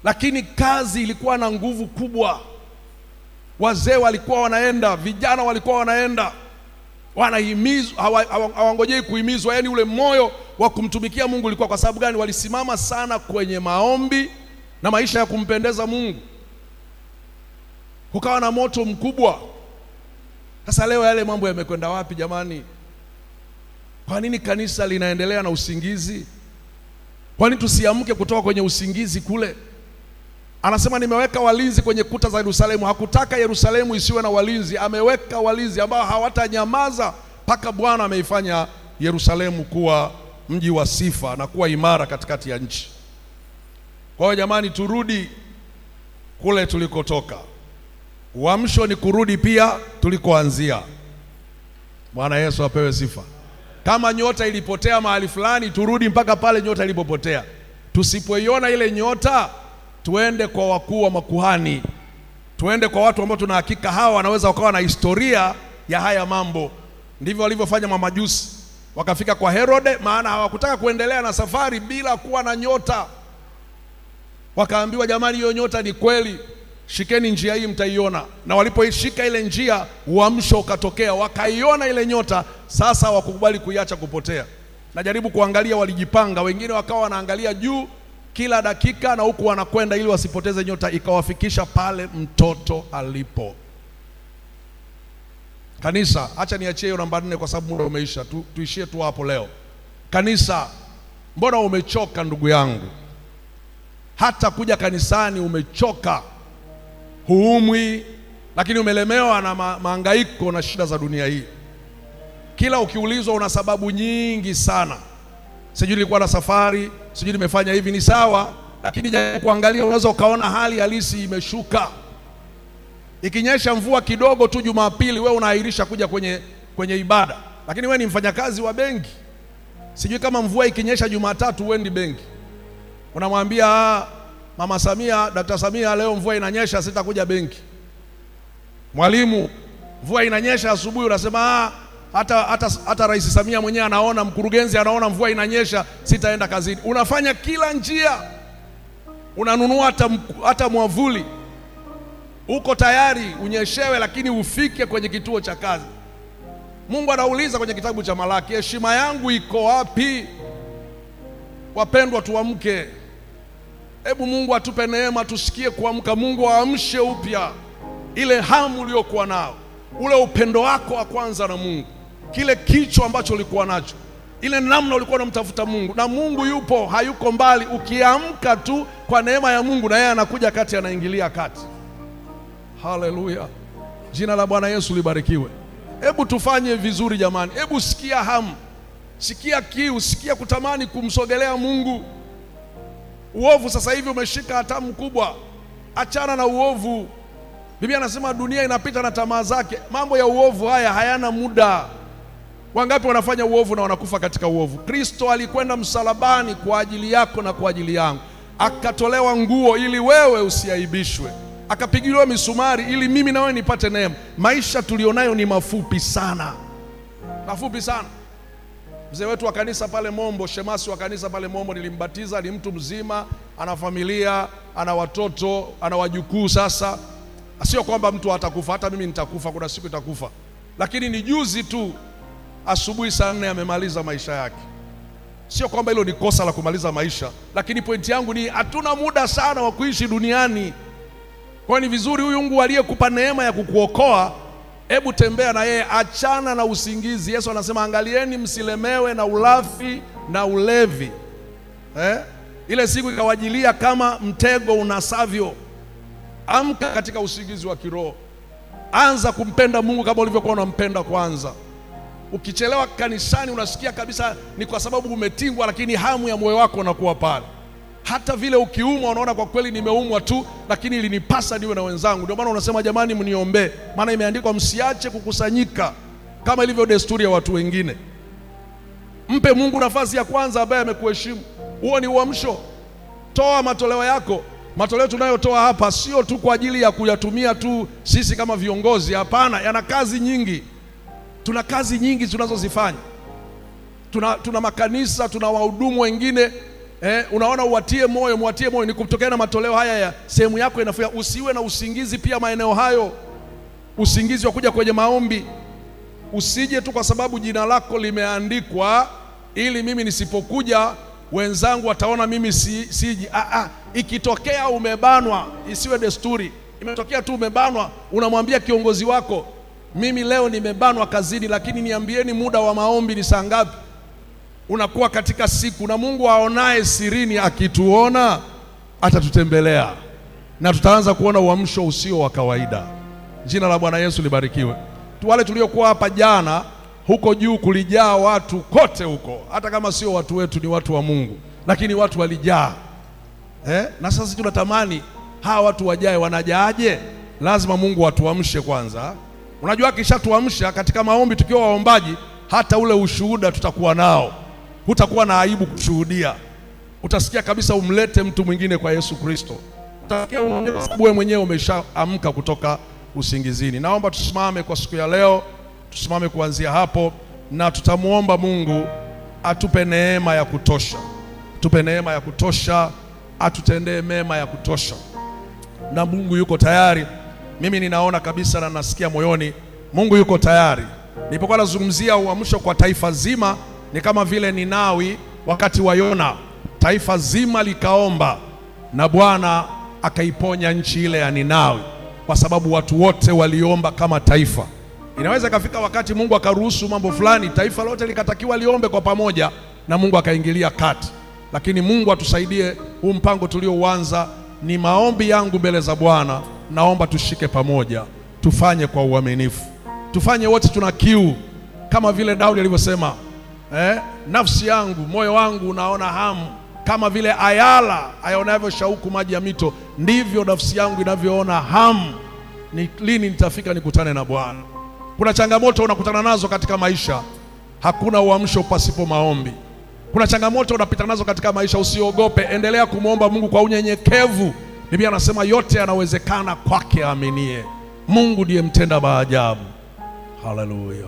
Lakini kazi ilikuwa na nguvu kubwa. Wazee walikuwa wanaenda, vijana walikuwa wanaenda, wanahimizwa, hawangojei kuhimizwa. Yani ule moyo wa kumtumikia Mungu ulikuwa kwa sababu gani? Walisimama sana kwenye maombi na maisha ya kumpendeza Mungu. Kukawa na moto mkubwa. Sasa leo yale mambo yamekwenda wapi jamani? Kwa nini kanisa linaendelea na usingizi? Kwa nini tusiamke kutoka kwenye usingizi kule? Anasema nimeweka walinzi kwenye kuta za Yerusalemu. Hakutaka Yerusalemu isiwe na walinzi. Ameweka walinzi ambao hawatanyamaza mpaka Bwana ameifanya Yerusalemu kuwa mji wa sifa na kuwa imara katikati ya nchi. Kwa hiyo jamani, turudi kule tulikotoka. Uamsho ni kurudi pia tulikoanzia. Bwana Yesu apewe sifa. Kama nyota ilipotea mahali fulani, turudi mpaka pale nyota ilipopotea. Tusipoiona ile nyota, tuende kwa wakuu wa makuhani, tuende kwa watu ambao tuna hakika hawa wanaweza wakawa na historia ya haya mambo. Ndivyo walivyofanya mamajusi. Wakafika kwa Herode, maana hawakutaka kuendelea na safari bila kuwa na nyota. Wakaambiwa jamani, hiyo nyota ni kweli, shikeni njia hii mtaiona. Na walipoishika ile njia, uamsho ukatokea, wakaiona ile nyota. Sasa wakukubali kuiacha kupotea. Najaribu kuangalia, walijipanga, wengine wakawa wanaangalia juu kila dakika na huku wanakwenda ili wasipoteze nyota, ikawafikisha pale mtoto alipo. Kanisa, acha niachie hiyo namba 4 kwa sababu muda umeisha. Tuishie tu hapo leo. Kanisa, mbona umechoka ndugu yangu? Hata kuja kanisani umechoka. huumwi, lakini umelemewa na mahangaiko na shida za dunia hii. Kila ukiulizwa una sababu nyingi sana. Sijui nilikuwa na safari, sijui nimefanya hivi. Ni sawa, lakini jaribu kuangalia, unaweza ukaona hali halisi imeshuka. Ikinyesha mvua kidogo tu Jumapili, wewe unaahirisha kuja kwenye ibada. Lakini wewe ni mfanyakazi wa benki. Sijui kama mvua ikinyesha Jumatatu uendi benki. Unamwambia Mama Samia, Dr. Samia, leo mvua inanyesha sitakuja benki. Mwalimu, mvua inanyesha asubuhi, unasema hata Rais Samia mwenyewe anaona, mkurugenzi anaona mvua inanyesha sitaenda kazini. Unafanya kila njia. Unanunua hata mwavuli. Uko tayari unyeshewe lakini ufike kwenye kituo cha kazi. Mungu anauliza kwenye kitabu cha Malaki, heshima yangu iko wapi? Wapendwa, tuamke. Hebu Mungu atupe neema tusikie kuamka. Mungu aamshe upya ile hamu uliyokuwa nao, ule upendo wako wa kwanza na Mungu, kile kicho ambacho ulikuwa nacho, ile namna ulikuwa unamtafuta Mungu. Na Mungu yupo, hayuko mbali. Ukiamka tu kwa neema ya Mungu, na yeye anakuja kati, anaingilia kati. Haleluya, jina la Bwana Yesu libarikiwe. Hebu tufanye vizuri jamani. Hebu sikia hamu, sikia kiu, sikia kutamani kumsogelea Mungu. Uovu sasa hivi umeshika hatamu kubwa. Achana na uovu. Biblia anasema dunia inapita na tamaa zake. Mambo ya uovu haya hayana muda. Wangapi wanafanya uovu na wanakufa katika uovu? Kristo alikwenda msalabani kwa ajili yako na kwa ajili yangu. Akatolewa nguo ili wewe usiaibishwe. Akapigiliwa misumari ili mimi na wewe nipate neema. Maisha tulionayo ni mafupi sana. Mafupi sana. Mzee wetu wa kanisa pale Mombo, shemasi wa kanisa pale Mombo, nilimbatiza, ni mtu mzima, ana familia, ana watoto, ana wajukuu. Sasa sio kwamba mtu atakufa, hata mimi nitakufa, kuna siku itakufa. Lakini ni juzi tu asubuhi saa 4 amemaliza maisha yake. Sio kwamba hilo ni kosa la kumaliza maisha, lakini pointi yangu ni hatuna muda sana wa kuishi duniani. Kwa ni vizuri huyu Mungu aliyekupa neema ya kukuokoa, hebu tembea na yeye, achana na usingizi. Yesu anasema angalieni msilemewe na ulafi na ulevi. Ile siku ikawajilia kama mtego unasavyo. Amka katika usingizi wa kiroho. Anza kumpenda Mungu kama ulivyokuwa unampenda kwanza. Ukichelewa kanisani unasikia kabisa ni kwa sababu umetingwa, lakini hamu ya moyo wako unakuwa pale. Hata vile ukiumwa unaona kwa kweli nimeumwa tu, lakini ilinipasa niwe na wenzangu. Ndio maana unasema jamani mniombe, maana imeandikwa msiache kukusanyika kama ilivyo desturi ya watu wengine. Mpe Mungu nafasi ya kwanza ambaye amekuheshimu. Huo ni uamsho. Toa matoleo yako. Matoleo tunayotoa hapa sio tu kwa ajili ya kuyatumia tu sisi kama viongozi, hapana, yana kazi nyingi. Tuna kazi nyingi tunazozifanya. Tuna makanisa, tuna wahudumu wengine. Unaona, mwatie moyo ni kutokana na matoleo haya ya sehemu yako inafanya. Usiwe na usingizi pia maeneo hayo. Usingizi wa kuja kwenye maombi. Usije tu kwa sababu jina lako limeandikwa ili mimi nisipokuja wenzangu wataona mimi siji. Ikitokea umebanwa, isiwe desturi. Imetokea tu umebanwa, unamwambia kiongozi wako, mimi leo nimebanwa kazini, lakini niambieni muda wa maombi ni saa ngapi? Unakuwa katika siku, na Mungu aonaye sirini akituona atatutembelea, na tutaanza kuona uamsho usio wa kawaida. Jina la Bwana Yesu libarikiwe. Wale tuliokuwa hapa jana huko juu kulijaa watu kote huko, hata kama sio watu wetu, ni watu wa Mungu, lakini watu walijaa. Na sasa tunatamani hawa watu wajae. Wanajaaje? Lazima Mungu atuamshe kwanza. Unajua akishatuamsha katika maombi tukiwa waombaji, hata ule ushuhuda tutakuwa nao. Hutakuwa na aibu kushuhudia. Utasikia kabisa umlete mtu mwingine kwa Yesu Kristo. Utasikia wewe mwenyewe umeshaamka kutoka usingizini. Naomba tusimame kwa siku ya leo. Tusimame kuanzia hapo, na tutamuomba Mungu atupe neema ya kutosha. Tupe neema ya kutosha, atutendee mema ya kutosha. Na Mungu yuko tayari. Mimi ninaona kabisa na nasikia moyoni Mungu yuko tayari. Nilipokuwa nazungumzia uamsho kwa taifa zima, ni kama vile Ninawi wakati wa Yona. Taifa zima likaomba na Bwana akaiponya nchi ile ya Ninawi, kwa sababu watu wote waliomba kama taifa. Inaweza kafika wakati Mungu akaruhusu mambo fulani, taifa lote likatakiwa liombe kwa pamoja, na Mungu akaingilia kati. Lakini Mungu atusaidie, huu mpango tuliouanza, ni maombi yangu mbele za Bwana naomba tushike pamoja, tufanye kwa uaminifu, tufanye wote. Tuna kiu kama vile Daudi alivyosema, nafsi yangu, moyo wangu unaona hamu kama vile ayala aionavyo shauku maji ya mito, ndivyo nafsi yangu inavyoona hamu, ni lini nitafika nikutane na Bwana. Kuna changamoto unakutana nazo katika maisha, hakuna uamsho pasipo maombi. Kuna changamoto unapita nazo katika maisha, usiogope, endelea kumwomba Mungu kwa unyenyekevu. Biblia anasema yote yanawezekana kwake aaminie. Mungu ndiye mtenda maajabu. Haleluya.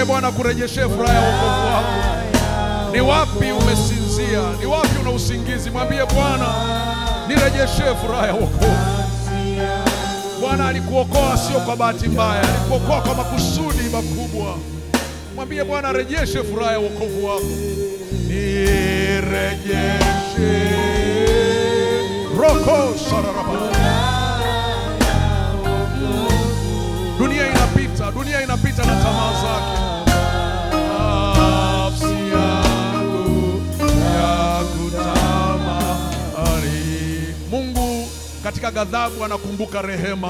Bwana kurejeshe furaha ya wokovu wako. Ni wapi umesinzia? Ni wapi una usingizi? Mwambie Bwana, nirejeshe furaha ya wokovu. Bwana alikuokoa sio kwa bahati mbaya, alikuokoa kwa makusudi makubwa. Mwambie Bwana, rejeshe furaha ya wokovu wako. Nirejeshe roko sararaba. Dunia inapita na tamaa zake. Nafsi yangu yakutamani. Mungu katika ghadhabu anakumbuka rehema.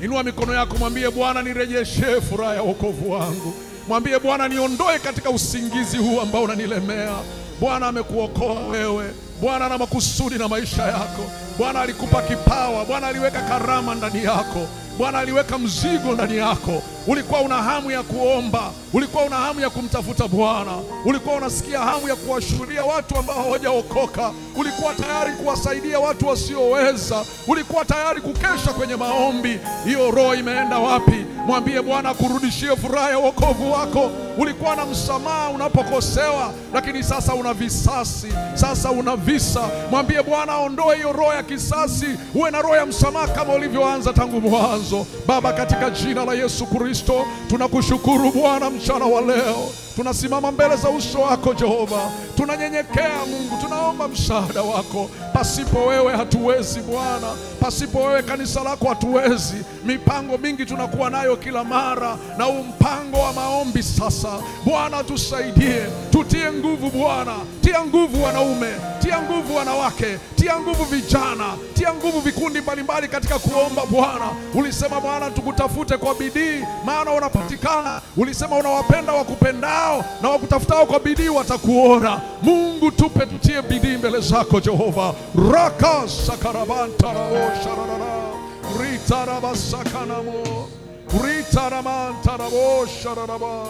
Inua mikono yako, mwambie Bwana, nirejeshe furaha ya wokovu wangu. Mwambie Bwana, niondoe katika usingizi huu ambao unanilemea. Bwana amekuokoa wewe. Bwana ana makusudi na maisha yako. Bwana alikupa kipawa. Bwana aliweka karama ndani yako. Bwana aliweka mzigo ndani yako. Ulikuwa una hamu ya kuomba, ulikuwa una hamu ya kumtafuta Bwana, ulikuwa unasikia hamu ya kuwashuhudia watu ambao hawajaokoka, ulikuwa tayari kuwasaidia watu wasioweza, ulikuwa tayari kukesha kwenye maombi. Hiyo roho imeenda wapi? Mwambie Bwana kurudishie furaha ya wokovu wako. Ulikuwa na msamaha unapokosewa, lakini sasa una visasi, sasa una visa. Mwambie Bwana aondoe hiyo roho ya kisasi, uwe na roho ya msamaha kama ulivyoanza tangu mwanzo. Baba, katika jina la Yesu Kristo, tunakushukuru Bwana mchana wa leo. Tunasimama mbele za uso wako Jehova, tunanyenyekea Mungu, tunaomba msaada wako. Pasipo wewe hatuwezi Bwana, pasipo wewe kanisa lako hatuwezi. Mipango mingi tunakuwa nayo kila mara, na mpango wa maombi sasa. Bwana tusaidie, tutie nguvu Bwana, tia nguvu wanaume, tia nguvu wanawake, tia nguvu vijana, tia nguvu vikundi mbalimbali katika kuomba Bwana. Ulisema Bwana tukutafute kwa bidii, maana unapatikana. Ulisema unawapenda wakupendao, na wakutafutao kwa bidii watakuona. Mungu tupe, tutie bidii mbele zako Jehova. Raka sakarabantara sharara ritarabasakanamo ritaramantara shararaba.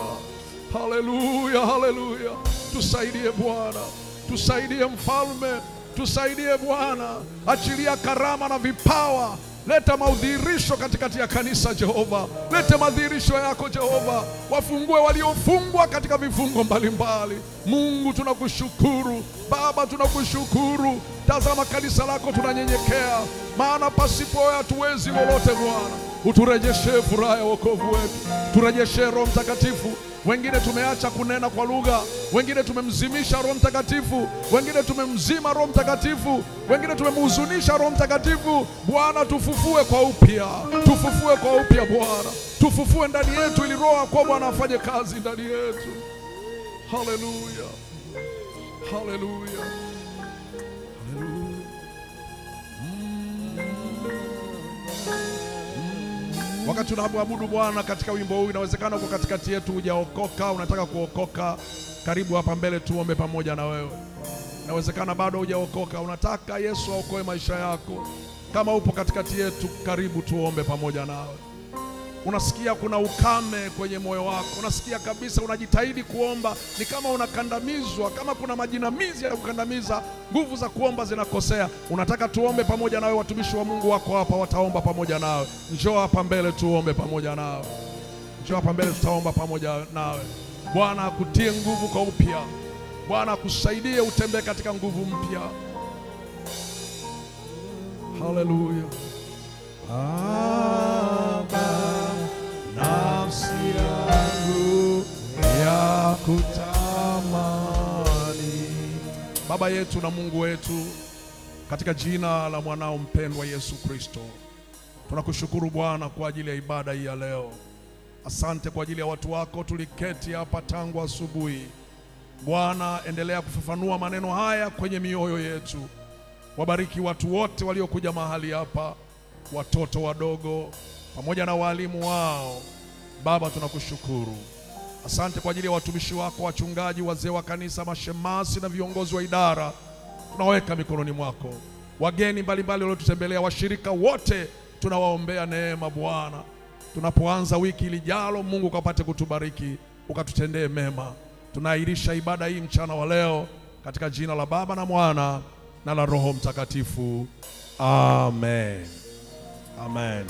Haleluya, haleluya. Tusaidie Bwana, tusaidie Mfalme. tusaidie Bwana, achilia karama na vipawa. Leta maudhirisho katikati ya kanisa Jehova, lete madhihirisho yako Jehova, wafungue waliofungwa katika vifungo mbalimbali. Mungu tunakushukuru, Baba tunakushukuru. Tazama kanisa lako tunanyenyekea, maana pasipo wewe hatuwezi lolote Bwana. Uturejeshe furaha ya wokovu wetu, turejeshe Roho Mtakatifu. Wengine tumeacha kunena kwa lugha, wengine tumemzimisha Roho Mtakatifu, wengine tumemzima Roho Mtakatifu, wengine tumemhuzunisha Roho Mtakatifu. Bwana tufufue kwa upya, tufufue kwa upya Bwana, tufufue ndani yetu ili Roho yako Bwana afanye kazi ndani yetu. Haleluya, haleluya, haleluya. Wakati tunaabudu Bwana katika wimbo huu, inawezekana uko katikati yetu hujaokoka, unataka kuokoka, karibu hapa mbele tuombe pamoja na wewe. Inawezekana bado hujaokoka, unataka Yesu aokoe maisha yako. Kama upo katikati yetu, karibu tuombe pamoja nawe. Unasikia kuna ukame kwenye moyo wako, unasikia kabisa unajitahidi kuomba, ni kama unakandamizwa, kama kuna majinamizi ya kukandamiza, nguvu za kuomba zinakosea. Unataka tuombe pamoja nawe, watumishi wa Mungu wako hapa wataomba pamoja nawe. Njoo hapa mbele tuombe pamoja nawe. Njoo hapa mbele tutaomba pamoja nawe. Bwana akutie nguvu kwa upya. Bwana akusaidie utembee katika nguvu mpya. Haleluya. Nafsi yangu ya kutamani. Baba yetu na Mungu wetu, katika jina la mwanao mpendwa Yesu Kristo, tunakushukuru Bwana kwa ajili ya ibada hii ya leo. Asante kwa ajili ya watu wako, tuliketi hapa tangu asubuhi. Bwana, endelea kufafanua maneno haya kwenye mioyo yetu. Wabariki watu wote waliokuja mahali hapa, watoto wadogo pamoja na walimu wao. Baba, tunakushukuru. Asante kwa ajili ya watumishi wako, wachungaji, wazee wa kanisa, mashemasi na viongozi wa idara. Tunaweka mikononi mwako. Wageni mbalimbali waliotutembelea, washirika wote, tunawaombea neema Bwana. Tunapoanza wiki lijalo, Mungu ukapate kutubariki, ukatutendee mema. Tunaahirisha ibada hii mchana wa leo katika jina la Baba na Mwana na la Roho Mtakatifu. Amen. Amen.